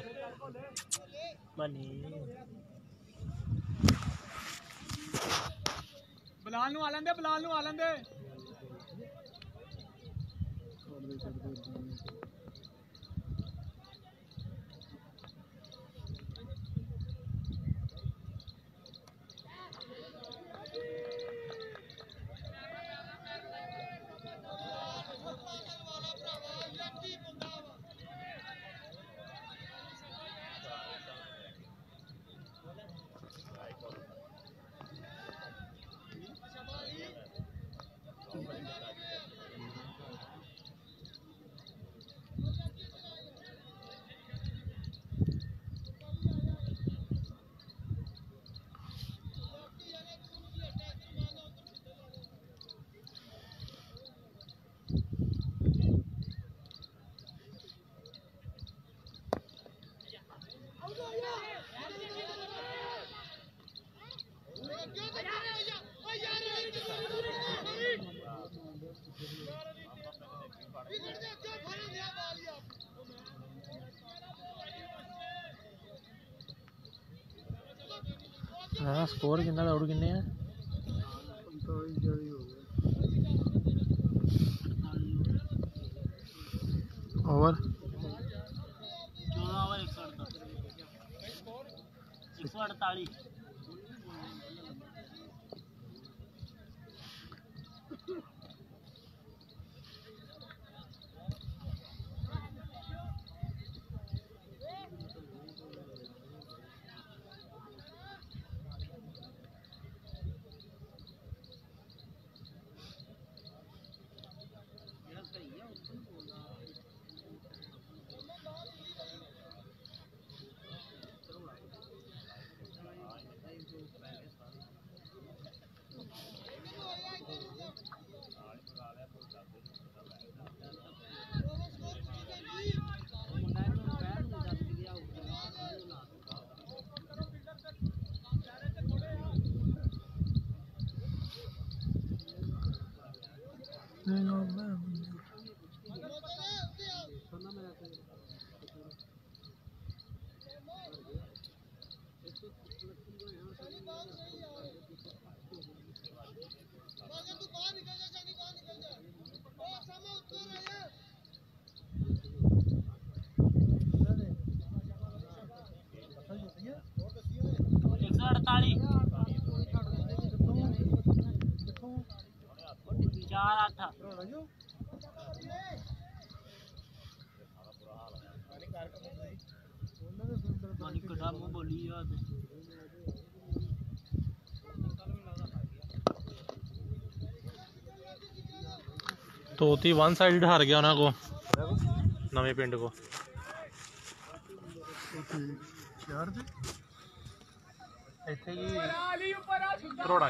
बनी बलाल नू आलन दे, बलाल नू आलन दे। हाँ स्कोर कितना दौड़ किन्ने हैं 45 हो गया। ओवर 14 ओवर 148 तोती वन साइड हार गया उन्होंने को नवे पिंड को करोड़ा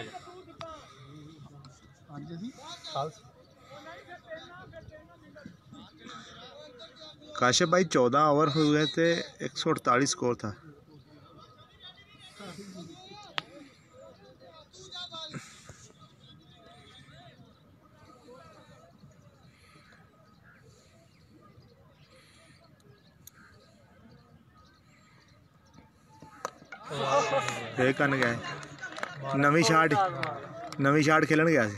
काशिफ भाई 14 ओवर हुए थे 148 स्कोर था। एक कन गए नवी शाट खेलन गया सी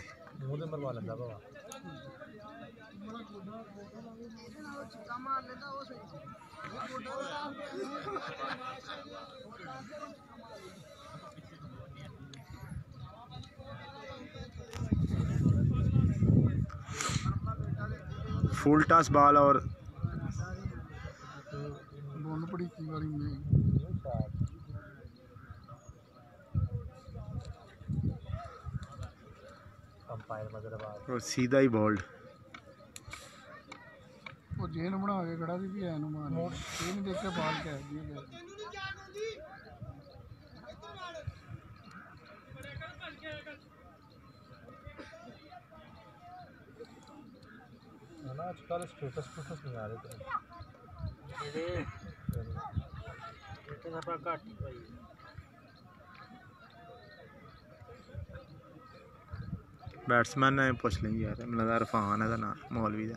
फुल टॉस बॉल और दोनों बड़ी की बारी में और सीधा ही बोल्ड वो जेन बना के खड़ा सी भी है नुमान ये नहीं देखे बाल क्या है ना आजकल स्टेटस नहीं आ रहे बैट्समैन ने पूछ लेंगे यार मैं लगता इरफान है ना मौलवी का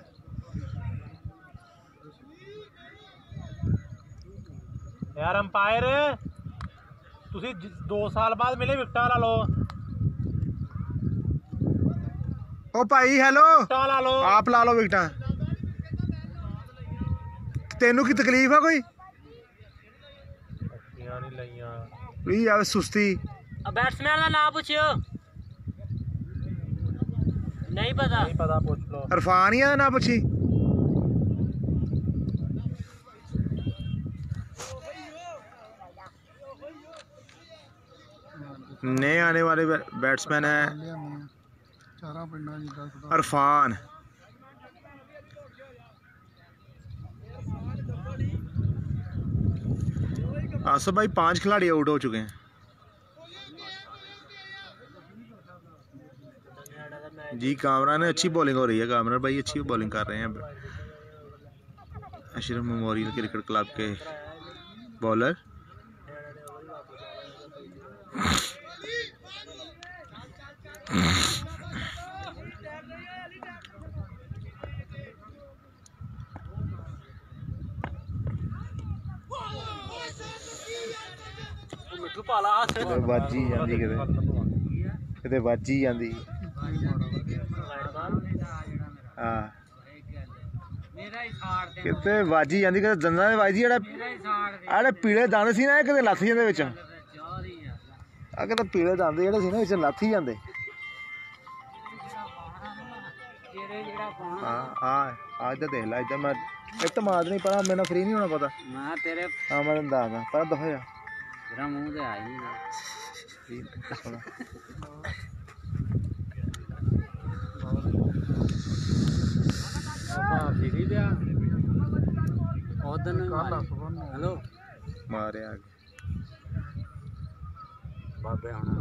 यार अंपायर ਤੁਸੀਂ 2 ਸਾਲ ਬਾਅਦ ਮਿਲੇ ਵਿਕਟਾਂ ਲਾ ਲਓ ओ भाई हेलो ਵਿਕਟਾਂ ਲਾ ਲਓ आप ला लो विकटा तेनू की तकलीफ है कोई ਅੱਖੀਆਂ ਨਹੀਂ ਲਈਆਂ भी यार सुस्ती बैट्समैन का नाम पूछियो नहीं पता ਨਹੀਂ ਪਤਾ ਪੁੱਛ ਲਓ इरफान ही है ना पूछी नए आने वाले बैट्समैन है ਚਾਰਾਂ ਪਿੰਡਾਂ ਜਿੱਦਾਂ ਸਦਾ इरफान आसफ भाई 5 खिलाड़ी आउट हो चुके हैं जी कामरान ने अच्छी बॉलिंग हो रही है कामरान भाई अच्छी बॉलिंग कर रहे हैं अशरफ मेमोरियल क्रिकेट क्लब के बॉलर मिठू पाला वाजी जाती किते वाजी जाती हाँ किते वाजी जाती किते दंदां दे वाजी जेह्ड़े पीले दंद सी ना किते लथ जांदे विच आ किते पीले दंद जेह्ड़े सी ना विच लथ ही जांदे हाँ हाँ इधर देख ला इधर मैं इट मार नहीं पता मेरे फ्री नहीं होना पता मैं तेरे हाँ मैं दसदा पर दफा जा तेरा मुंह ते आई नहीं फिरी दिया ओदन हेलो मारे आगे बाबे आना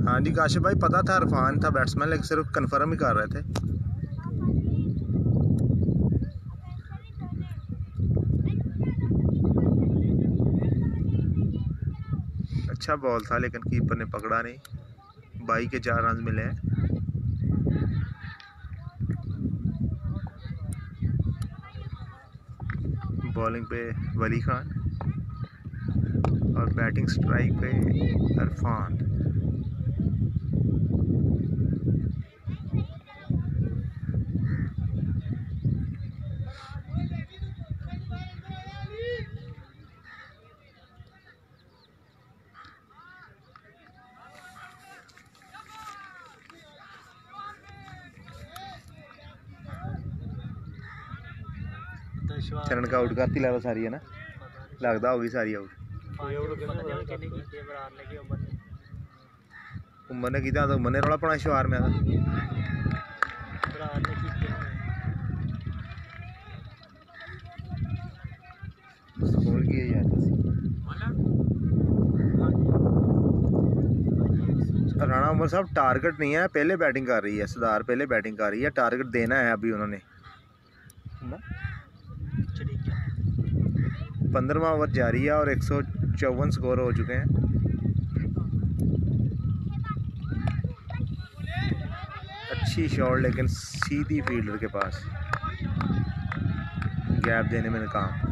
हाँ जी काशिफ भाई पता था इरफान था बैट्समैन लेकिन सिर्फ कंफर्म ही कर रहे थे अच्छा बॉल था लेकिन कीपर ने पकड़ा नहीं 22 के 4 रन मिले हैं बॉलिंग पे वली खान और बैटिंग स्ट्राइक पे इरफान चरण का आउट करती लगता सारी है ना लगता होगी सारी आउट उमर ने किया तो उमर ने रौला पाना शवार में स्कोर किया यार राणा उमर साहब टारगेट नहीं है पहले बैटिंग कर रही है सरदार पहले बैटिंग कर रही है टारगेट देना है अभी उन्होंने 15वां ओवर जारी है और 154 स्कोर हो चुके हैं अच्छी शॉट लेकिन सीधी फील्डर के पास गैप देने में नाकाम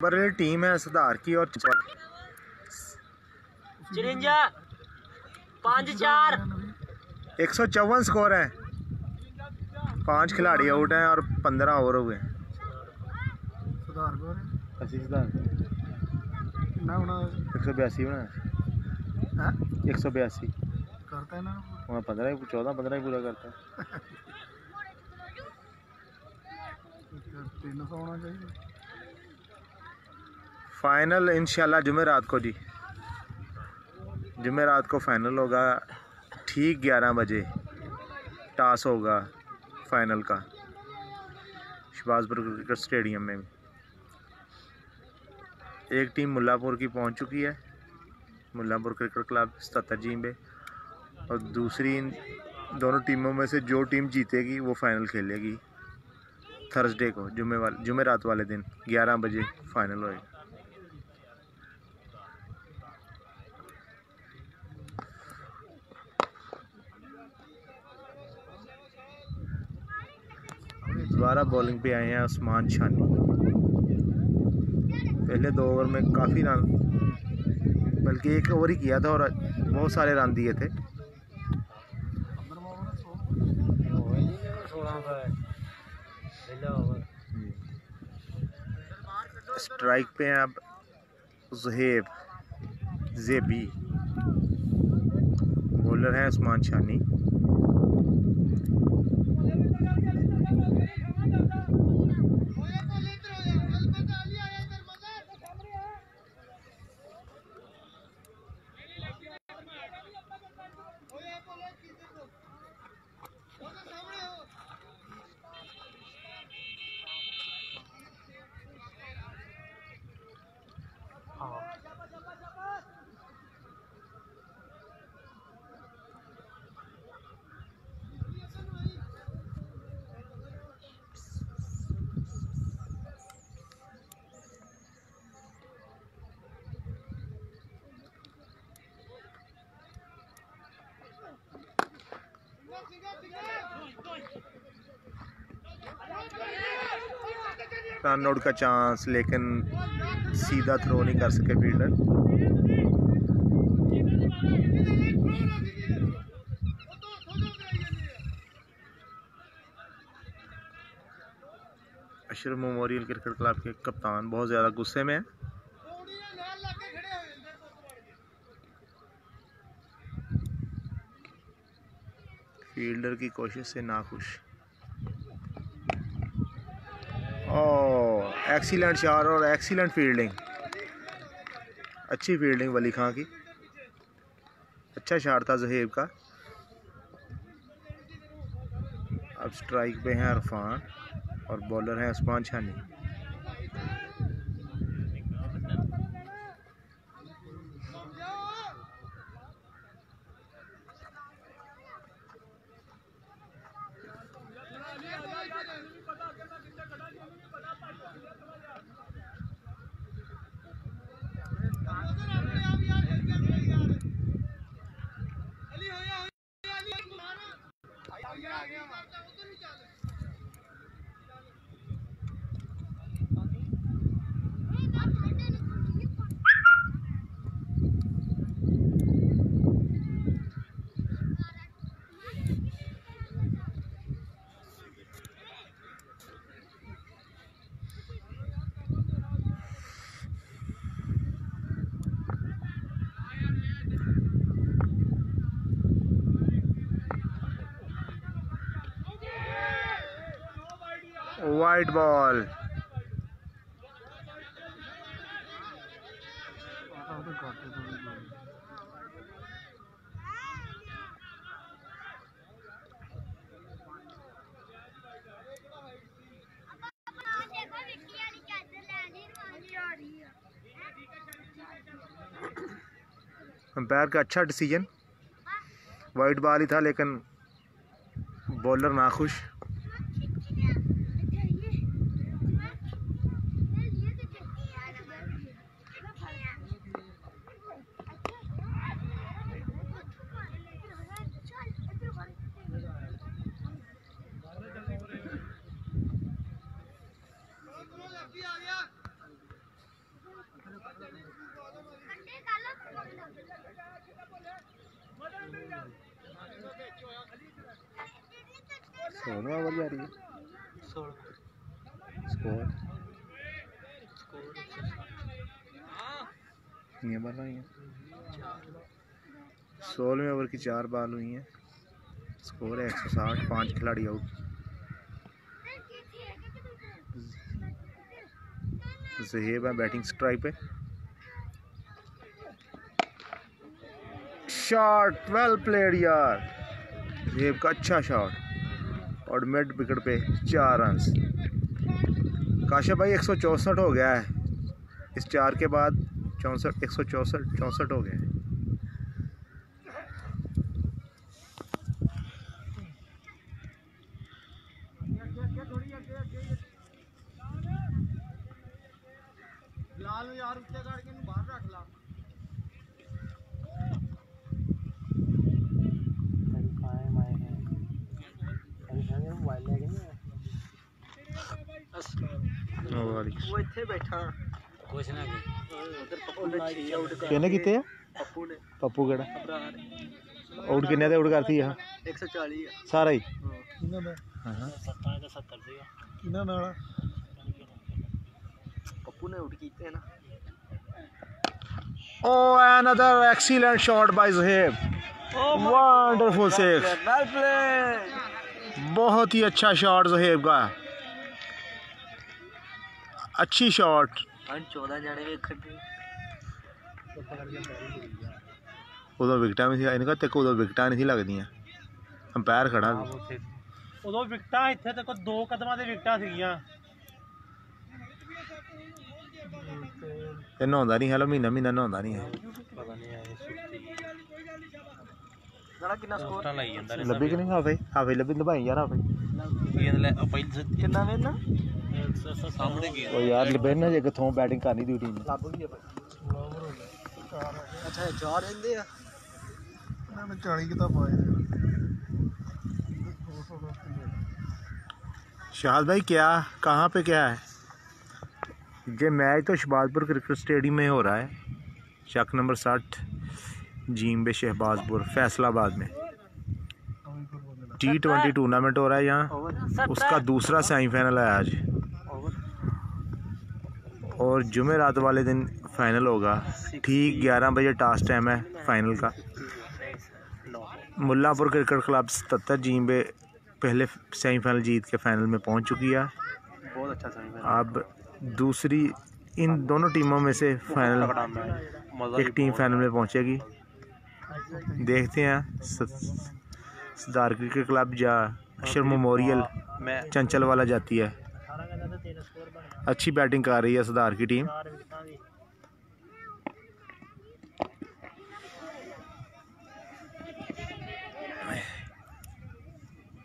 पर टीम है सरदार की और 53 5-4 154 स्कोर है 5 खिलाड़ी आउट हैं और 15 ओवर हो गए ਸੁਧਾਰ ਕੋਰ ਅਸੀਂ ਸਰਦਾਰ ਕਿੰਨਾ ਹੋਣਾ 182 बनाया ਹੈ 182 ਕਰਤਾ ਇਹਨਾਂ वहाँ 15 15 ही पूरा करता 300 ਹੋਣਾ ਚਾਹੀਦਾ फाइनल इंशाल्लाह जुमेरात को जी जुमेरात को फाइनल होगा ठीक 11 बजे टॉस होगा फाइनल का शहबाजपुर क्रिकेट स्टेडियम में। एक टीम मुल्लापुर की पहुंच चुकी है, मुल्लापुर क्रिकेट क्लब 77 जींबे, और दूसरी दोनों टीमों में से जो टीम जीतेगी वो फाइनल खेलेगी। थर्सडे को जुमेरात वाले दिन 11 बजे फाइनल होएगा। दोबारा बॉलिंग पे आए हैं उस्मान शानी। पहले 2 ओवर में काफ़ी रन, बल्कि 1 ओवर ही किया था और बहुत सारे रन दिए थे। स्ट्राइक पे हैं अब ज़ेबी, बॉलर हैं उस्मान शानी। रन आउट का चांस, लेकिन सीधा थ्रो नहीं कर सके fielder. Ashraf memorial cricket club के कप्तान बहुत ज़्यादा गुस्से में है। फील्डर की कोशिश से नाखुश। ओह, एक्सीलेंट शॉट और एक्सीलेंट फील्डिंग, अच्छी फील्डिंग वली खां की। अच्छा शॉट था ज़हेब का। अब स्ट्राइक पे हैं इरफान और बॉलर हैं उस्मान शानी। वाइड बॉल, अंपायर का अच्छा डिसीजन। वाइड बॉल ही था लेकिन बॉलर नाखुश। सोलह ओवर जा रही है। स्कोर ये बॉल हुई है। 16वें ओवर की 4 बॉल हुई हैं। स्कोर है 160, 5 खिलाड़ी आउट। ज़हेब है बैटिंग स्ट्राइक पे। शॉट वेल प्लेड यार, ज़हेब का अच्छा शॉट और मिड विकेट पे 4 रन। काशिफ भाई 164 हो गया है इस 4 के बाद, 64 164 हो गया है। यार उससे गाड़ के बाहर रख ला। वो इत्थे बैठा कुछ ना किन्ने कीते पप्पू ने पप्पू केड़ा अबरार आउट किन्ने ते आउट करती है 140 सारा ही। किन्ना दा 70 ਸੀਗਾ किन्ना नाल पप्पू ने आउट कीते ना। Oh, another excellent shot by Zohaib. Wonderful save. Well play. बहुत ही अच्छा शॉट जोहेब का, अच्छी शॉट। 14 जाने वेखण दे उदों विकटा भी थी इनका, तेको उदों विकटा नहीं थी लगदियां, अंपायर खड़ा ਸੀ। ਉਦੋਂ ਵਿਕਟਾਂ ਇੱਥੇ ਤੇ ਕੋਈ 2 ਕਦਮਾਂ ਦੇ ਵਿਕਟਾਂ ਸੀਗੀਆਂ। ਇਹ ਨਹਾਉਂਦਾ ਨਹੀਂ ਹਲੋ, ਮਹੀਨਾ ਨਹਾਉਂਦਾ ਨਹੀਂ ਹੈ। ਪਤਾ ਨਹੀਂ ਆਏ ਸੁੱਤੀ ਨਾ ਕਿੰਨਾ ਸਕੋਰ ਤਾਂ ਲਈ ਜਾਂਦਾ ਲੱਭੀ ਕਿ ਨਹੀਂ ਹਾਫੇ ਲੱਭੀ ਨਿਭਾਈ ਯਾਰ ਹਾਫੇ। ਗੇਂਦ ਲੈ ਪਹਿਲੇ ਕਿੰਨਾ ਵੇ ਨਾ ਸਾਹਮਣੇ ਗੇਂਦ ਉਹ ਯਾਰ ਲੱਭੇ ਨਾ ਜੇ ਕਿਥੋਂ ਬੈਟਿੰਗ ਕਰਨੀ ਡਿਊਟੀ ਨੇ। ਲੱਭ ਵੀ ਆ ਅੱਛਾ 4 ਰਹਿੰਦੇ ਆ ਇਹਨਾਂ ਨੇ 40 ਕਿਤਾਬ ਪਾਏ। शाहद भाई क्या कहाँ पे क्या है? ये मैच तो शहबाजपुर क्रिकेट स्टेडियम में हो रहा है, शक नंबर 60 जीम बे शहबाजपुर फैसलाबाद में T20 टूर्नामेंट हो रहा है यहाँ। उसका दूसरा सेमीफाइनल है आज और जुमेरात वाले दिन फाइनल होगा। ठीक 11 बजे टास टाइम है फाइनल का। मुल्लापुर क्रिकेट क्लब 77 जीम बे पहले सेमीफाइनल जीत के फाइनल में पहुंच चुकी है। बहुत अच्छा सेमीफाइनल। अब दूसरी इन दोनों टीमों में से फाइनल एक टीम फाइनल में पहुंचेगी। देखते हैं सरदार क्रिकेट क्लब या अक्षर मेमोरियल चंचल वाला जाती है। अच्छी बैटिंग कर रही है सरदार की टीम।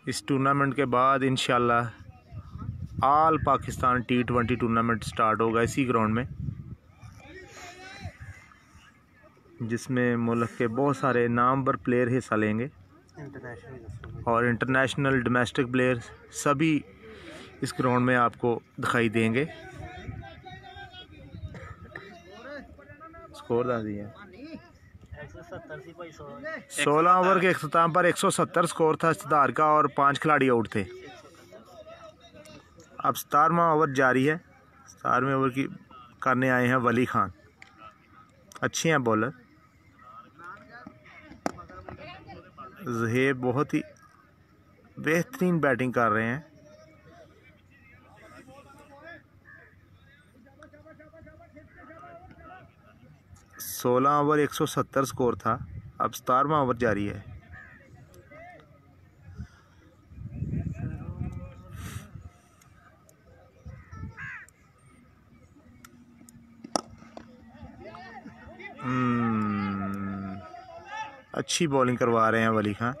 इस टूर्नामेंट के बाद इंशाल्लाह all Pakistan T20 tournament start होगा इसी ग्राउंड में, जिसमें मुल्क के बहुत सारे नामवर प्लेयर हिस्सा लेंगे और इंटरनेशनल डोमेस्टिक प्लेयर सभी इस ग्राउंड में आपको दिखाई देंगे। स्कोर दस दिया 16 ओवर के अख्ताम पर 170 स्कोर था सरदार का और 5 खिलाड़ी आउट थे। अब 17वां ओवर जारी है। 17वें ओवर की करने आए हैं वली खान, अच्छे हैं बॉलर। ज़हेब बहुत ही बेहतरीन बैटिंग कर रहे हैं। सोलह ओवर 170 स्कोर था, अब 17वां ओवर जारी है। अच्छी बॉलिंग करवा रहे हैं वली खान।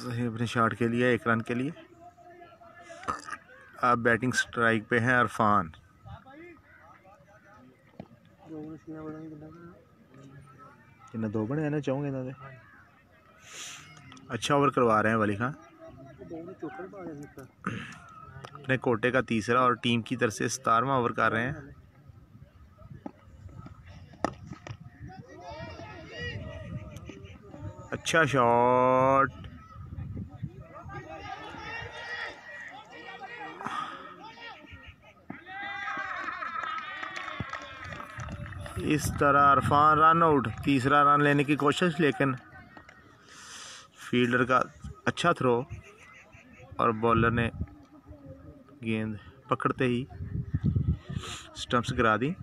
ज़हेब ने शॉट के लिए 1 रन के लिए। अब बैटिंग स्ट्राइक पे हैं इरफान। किन्ना 2 बने ना चाहूँगे इन्होंने। अच्छा ओवर करवा रहे हैं वली खान। अपने कोटे का तीसरा और टीम की तरफ से 17वां ओवर कर रहे हैं। अच्छा शॉट, इस तरह इरफान रन आउट, तीसरा रन लेने की कोशिश, लेकिन फील्डर का अच्छा थ्रो और बॉलर ने गेंद पकड़ते ही स्टंप्स गिरा दी।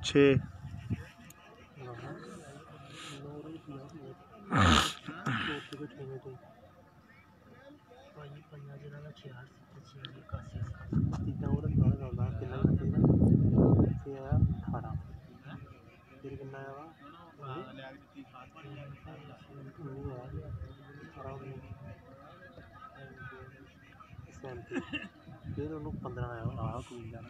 छः फिर उन्होंने 15 आया कोई जाना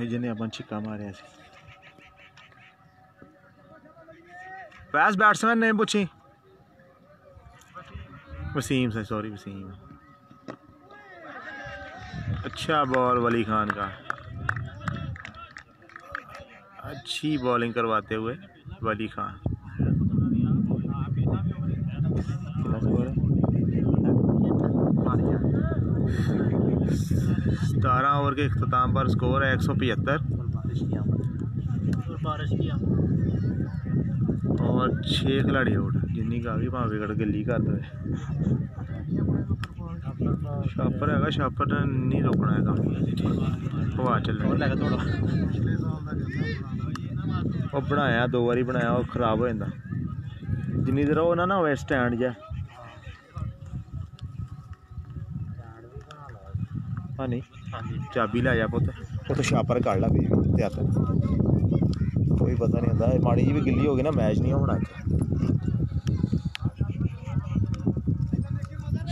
जिन्हें अपन छिक्का मारे बेस्ट बैट्समैन नेम पूछी वसीम से, सॉरी वसीम। अच्छा बॉल वली खान का, अच्छी बॉलिंग करवाते हुए वली खान। 17 ओवर के अख्ताम पर स्कोर है 175 और 6 खिलाड़ी आउट, जिन्नी का भी भावे विकट गिल्ली कर दे। छापर है, छापर ने नहीं रोकना है काम, हवा चलने वो बनाया 2 बारी बनाया, वो खराब हो जाता जिन्नी देर वो ना होवे स्टैंड जा। हाँ नहीं चाबी लै जा पुत, उत्थे छापर कड़ ला पे कोई पता नहीं होता, माड़ी जी भी गिल्ली हो गई ना मैच नहीं होना।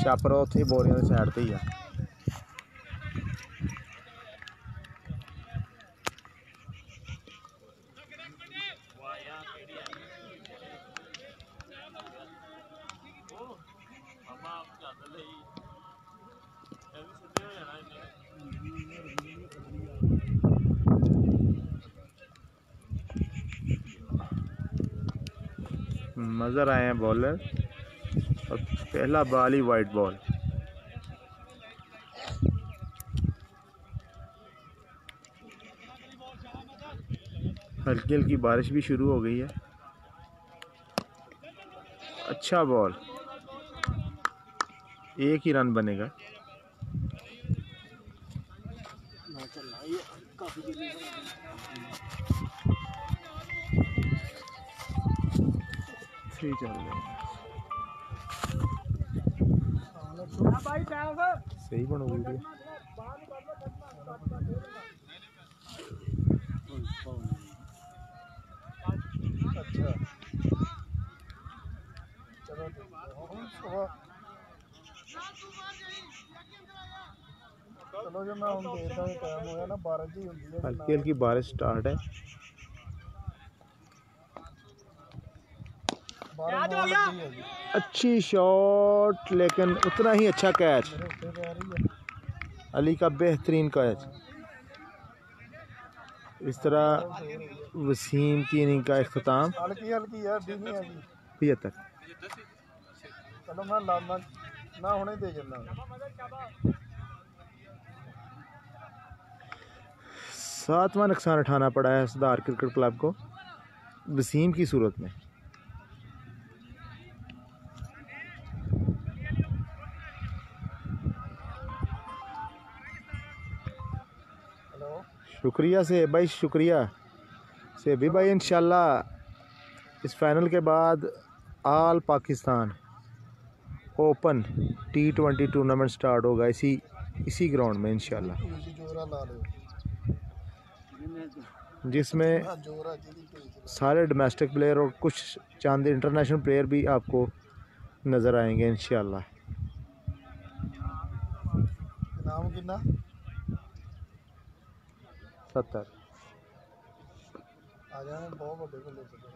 छापर उत्थे बोरियां की साइड पर ही है। नज़र आए हैं बॉलर और पहला बॉल ही वाइट बॉल। हल्की हल्की बारिश भी शुरू हो गई है। अच्छा बॉल, एक ही रन बनेगा। सही चल रहा है, सही बनो वीडियो। चलो जो मैं हम देखता हूँ टाइम होया ना 12 जी होंदी है। हल्की हल्की बारिश स्टार्ट है। अच्छी शॉट, लेकिन उतना ही अच्छा कैच, अली का बेहतरीन कैच। इस तरह वसीम की इनिंग का इख्तिताम। हल्की हल्की है, 75। चलो मैं ना होने दे जाना। 7वां नुकसान उठाना पड़ा है सुधार क्रिकेट क्लब को वसीम की सूरत में। शुक्रिया से भाई, शुक्रिया से भी भाई। इंशाल्लाह इस फाइनल के बाद all Pakistan open T20 tournament start होगा इसी ग्राउंड में इंशाल्लाह, जिसमें सारे डोमेस्टिक प्लेयर और कुछ चंद इंटरनेशनल प्लेयर भी आपको नज़र आएंगे इंशाल्लाह। नाम कितना 70 आ जाने बहुत बड़े बल्ले चले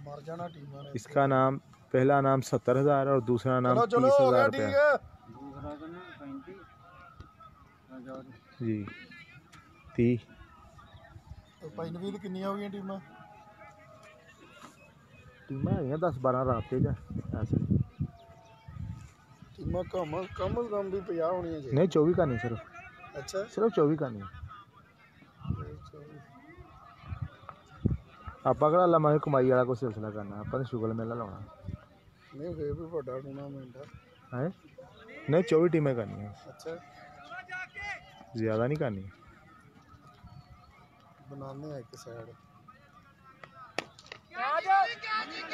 मर जाना टीम ने। इसका नाम पहला नाम 70,000 और दूसरा नाम चलो चलो हो गया 30,000 ठीक रुपया। है। जी 30 भाई नवीद कितनी हो गई टीम? टीमां है 10-12 रात जा ऐसे टीम कम भी 50 होनी है। नहीं 24 का नहीं अच्छा सिर्फ 24 का नहीं। ਆਪਾਂ ਕਿਹੜਾ ਲੰਮਾ ਕਮਾਈ ਵਾਲਾ ਕੋਈ ਸਿਲਸਿਲਾ ਕਰਨਾ, ਆਪਾਂ ਨੇ ਸ਼ੁਗਲ ਮੇਲਾ ਲਾਉਣਾ। नहीं फिर भी बड़ा टूर्नामेंट है। है नहीं 24 टीमें करनी है, अच्छा ज़्यादा नहीं करनी। बनाने हैं एक side.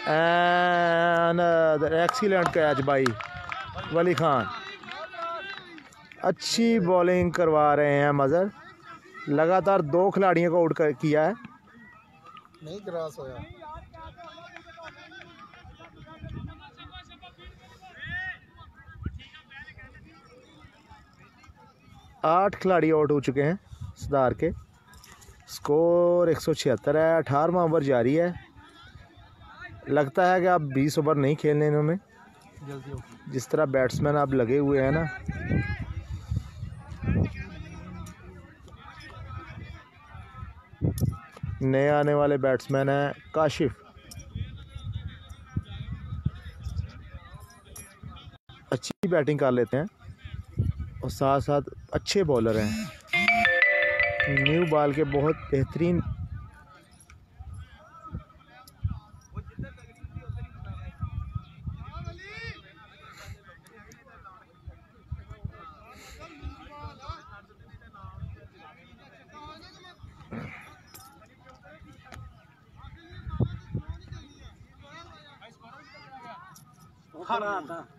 And excellent catch by Wali Khan, अच्छी बॉलिंग करवा रहे हैं मज़र, लगातार 2 खिलाड़ियों को आउट किया है। नहीं क्रॉस होया। 8 खिलाड़ी आउट हो चुके हैं सुधार के। स्कोर 176 है। 18वां ओवर जारी है। लगता है कि अब 20 ओवर नहीं खेलने इन्होंने, जिस तरह बैट्समैन अब लगे हुए हैं ना। नए आने वाले बैट्समैन हैं काशिफ, अच्छी बैटिंग कर लेते हैं और साथ साथ अच्छे बॉलर हैं। न्यू बॉल के बहुत बेहतरीन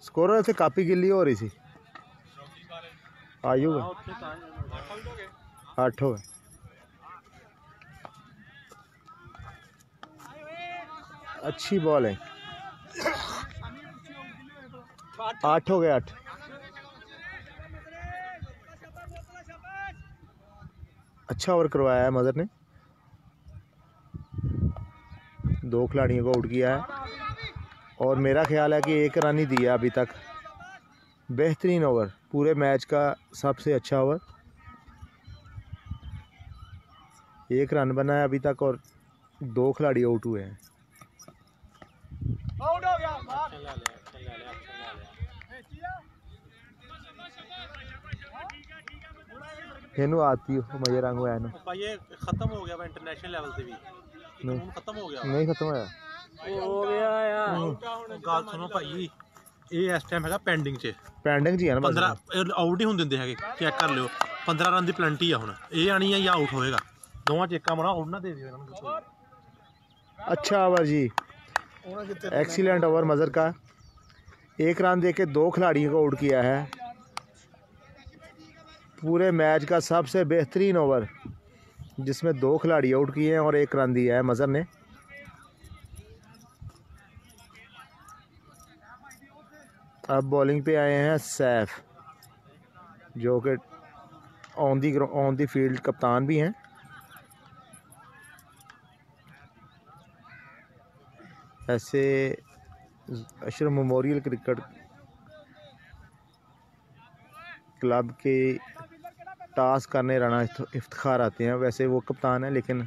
स्कोर से काफ़ी गिल्ली हो रही थी। आयु 8 हो गए। अच्छी बॉल है। 8 हो गए 8। अच्छा ओवर करवाया है मदर ने। 2 खिलाड़ियों को आउट किया है और मेरा ख्याल है कि 1 रन ही दिया अभी तक। बेहतरीन ओवर, पूरे मैच का सबसे अच्छा ओवर। 1 रन बना है अभी तक और 2 खिलाड़ी आउट हुए हैं। हेनु आती हो मजे रंग होया नु भाई ये खत्म हो गया वा इंटरनेशनल लेवल से भी नहीं खत्म हो गया नहीं खत्म होया हो गया यार। ਗੱਲ ਸੁਣੋ ਭਾਈ, ਇਹ ਇਸ ਟਾਈਮ ਹੈਗਾ ਪੈਂਡਿੰਗ 'ਚ। ਪੈਂਡਿੰਗ ਜੀ ਹੈ ਨਾ 15 ਆਊਟ ਹੀ ਹੁੰਦੇ ਹੁੰਦੇ ਹੈਗੇ, ਚੈੱਕ ਕਰ ਲਿਓ। 15 ਰਨ ਦੀ ਪਲੰਟੀ ਆ ਹੁਣ। ਇਹ ਆਣੀ ਆ ਜਾਂ ਆਊਟ ਹੋਏਗਾ, ਦੋਵਾਂ 'ਚ ਇੱਕ ਆਉਣਾ। ਆਊਟ ਨਾ ਦੇ ਦਿਓ ਇਹਨਾਂ ਨੂੰ। अच्छा ओवर जी, एक्सीलेंट ओवर मज़र का। 1 रन दे के 2 खिलाड़ियों को आउट किया है। पूरे मैच का सबसे बेहतरीन ओवर, जिसमें 2 खिलाड़ी आउट किए हैं और 1 रन दिया है मज़र ने। अब बॉलिंग पे आए हैं सैफ, जो कि ऑन दी फील्ड कप्तान भी हैं। ऐसे अशरफ मेमोरियल क्रिकेट क्लब के टास करने राना इफ्तिखार आते हैं। वैसे वो कप्तान है, लेकिन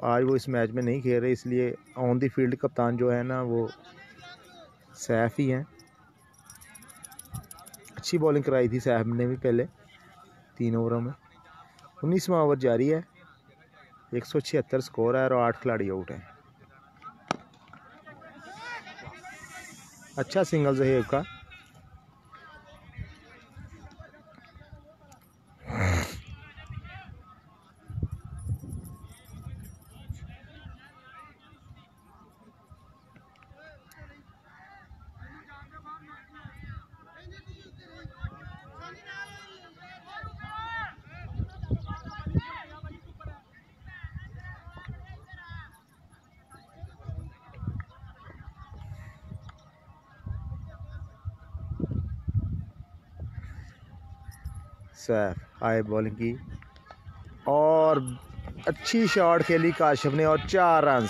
आज वो इस मैच में नहीं खेल रहे, इसलिए ऑन दी फील्ड कप्तान जो है ना वो सैफ ही हैं। अच्छी बॉलिंग कराई थी सैफ ने भी पहले 3 ओवरों में। 19वां ओवर जारी है। 176 स्कोर है और 8 खिलाड़ी आउट हैं। अच्छा सिंगल जहेब का। सैफ आए बॉलिंग की और अच्छी शॉट खेली काशिफ ने और 4 रन।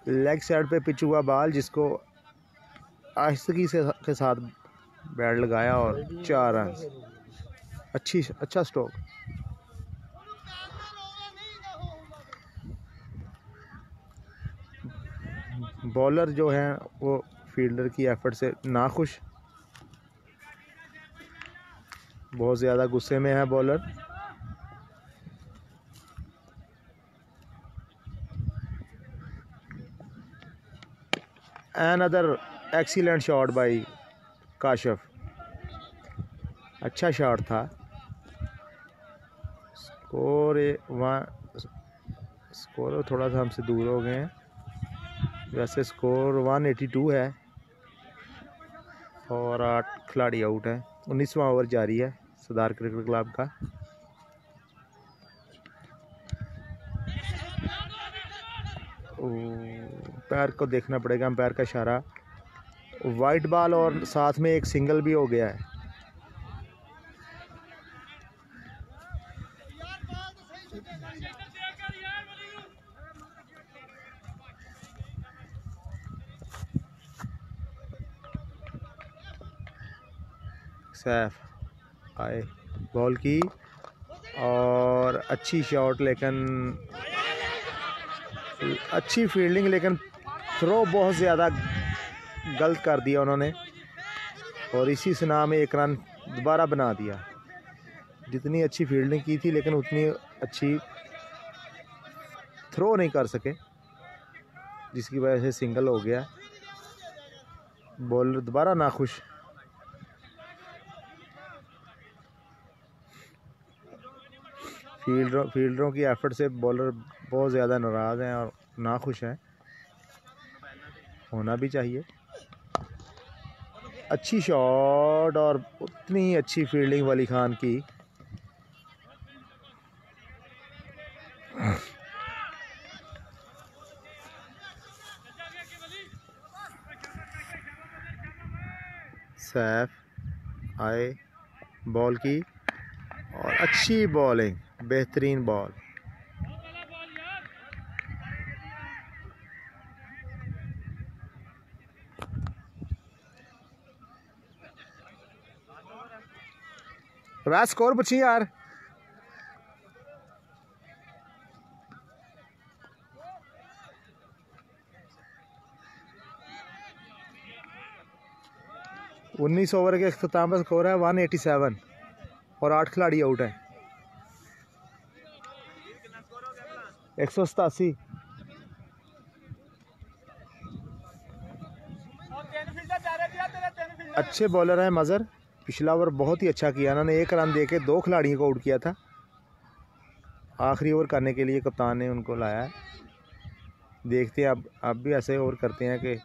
लेग साइड पे पिच हुआ बॉल जिसको आहिस्तगी के साथ बैट लगाया और 4 रन। अच्छा स्ट्रोक। बॉलर जो है वो फील्डर की एफर्ट से नाखुश, बहुत ज़्यादा गुस्से में है bowler. Another excellent shot bye Kashif, अच्छा शॉट था। स्कोर थोड़ा सा हमसे दूर हो गए हैं, वैसे स्कोर 182 है और 8 खिलाड़ी आउट हैं। 19वां ओवर जारी है सरदार क्रिकेट क्लब का। पैर को देखना पड़ेगा, अंपायर का इशारा। वाइट बॉल और साथ में एक सिंगल भी हो गया है। सैफ आए बॉल की और अच्छी शॉट, लेकिन अच्छी फील्डिंग, लेकिन थ्रो बहुत ज़्यादा गलत कर दिया उन्होंने और इसी सना में 1 रन दोबारा बना दिया। जितनी अच्छी फील्डिंग की थी लेकिन उतनी अच्छी थ्रो नहीं कर सके, जिसकी वजह से सिंगल हो गया। बॉलर दोबारा नाखुश। फील्डरों की एफर्ट से बॉलर बहुत ज़्यादा नाराज़ हैं और नाखुश हैं, होना भी चाहिए। अच्छी शॉट और उतनी ही अच्छी फील्डिंग वली खान की। सैफ आए बॉल की और अच्छी बॉलिंग, बेहतरीन बॉल। स्कोर पूछी यार। उन्नीस ओवर के अख्ताम पर स्कोर है 187 और 8 खिलाड़ी आउट हैं। 187। अच्छे बॉलर हैं मज़र, पिछला ओवर बहुत ही अच्छा किया इन्होंने। 1 रन देके 2 खिलाड़ियों को आउट किया था। आखिरी ओवर करने के लिए कप्तान ने उनको लाया है। देखते हैं अब भी ऐसे ओवर करते हैं कि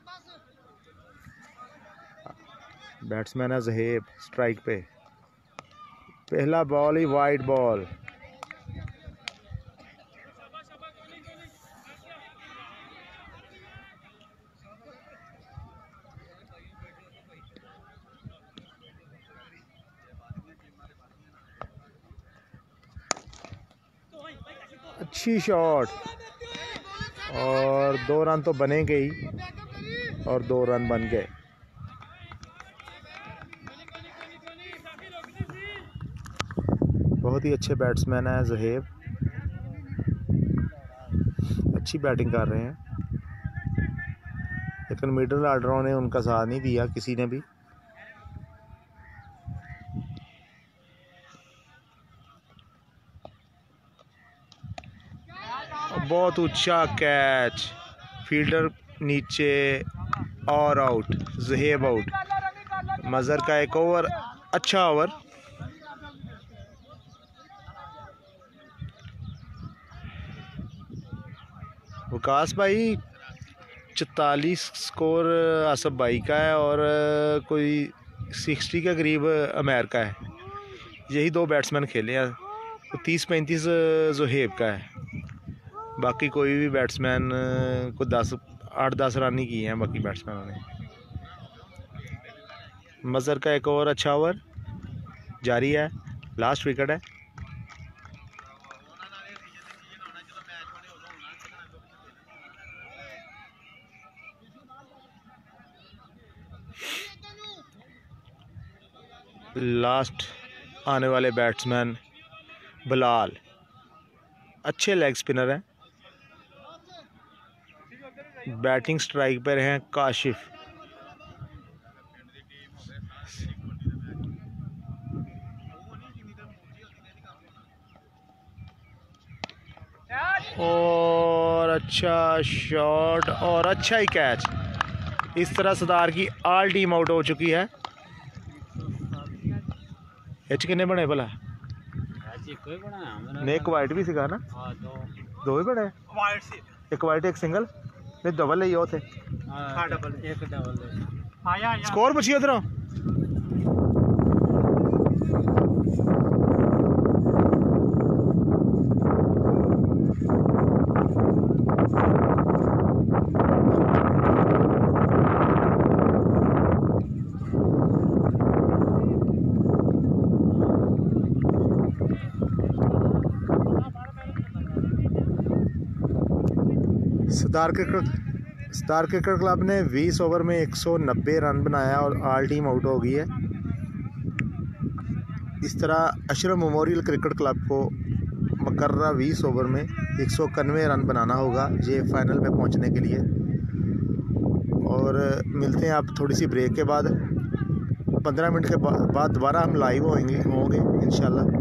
बैट्समैन है ज़हेब स्ट्राइक पे। पहला बॉल ही वाइड बॉल। अच्छी शॉट और 2 रन तो बनेंगे ही और 2 रन बन गए। बहुत ही अच्छे बैट्समैन हैं ज़हेब, अच्छी बैटिंग कर रहे हैं, लेकिन मिडिल ऑर्डरों ने उनका साथ नहीं दिया किसी ने भी। बहुत ऊंचा कैच, फील्डर नीचे और आउट, ज़हेब आउट। मज़र का एक ओवर, अच्छा ओवर। वकास भाई 44 स्कोर आसफ भाई का है और कोई 60 के करीब अमेर का है। यही 2 बैट्समैन खेले हैं, तो 30-35 ज़हेब का है। बाकी कोई भी बैट्समैन को 8-10 रन ही किए हैं बाकी बैट्समैनों ने। मज़र का एक और अच्छा ओवर जारी है, लास्ट विकेट है। लास्ट आने वाले बैट्समैन बिलाल, अच्छे लेग स्पिनर हैं। बैटिंग स्ट्राइक पर हैं काशिफ। और अच्छा शॉट और अच्छा ही कैच। इस तरह सरदार की ऑल टीम आउट हो चुकी है। एच किन्ने बने भला? एक वाइट भी सीगा ना? दो ही बने, एक वाइट एक सिंगल नहीं डबल ही हो थे। स्कोर पूछिए उधरों। स्टार क्रिकेट क्लब ने 20 ओवर में 190 रन बनाया और ऑल टीम आउट हो गई है। इस तरह अशरफ मेमोरियल क्रिकेट क्लब को मुकर्ररा 20 ओवर में 191 रन बनाना होगा ये फाइनल में पहुंचने के लिए। और मिलते हैं आप थोड़ी सी ब्रेक के बाद, 15 मिनट के बाद दोबारा हम लाइव होंगे इंशाल्लाह।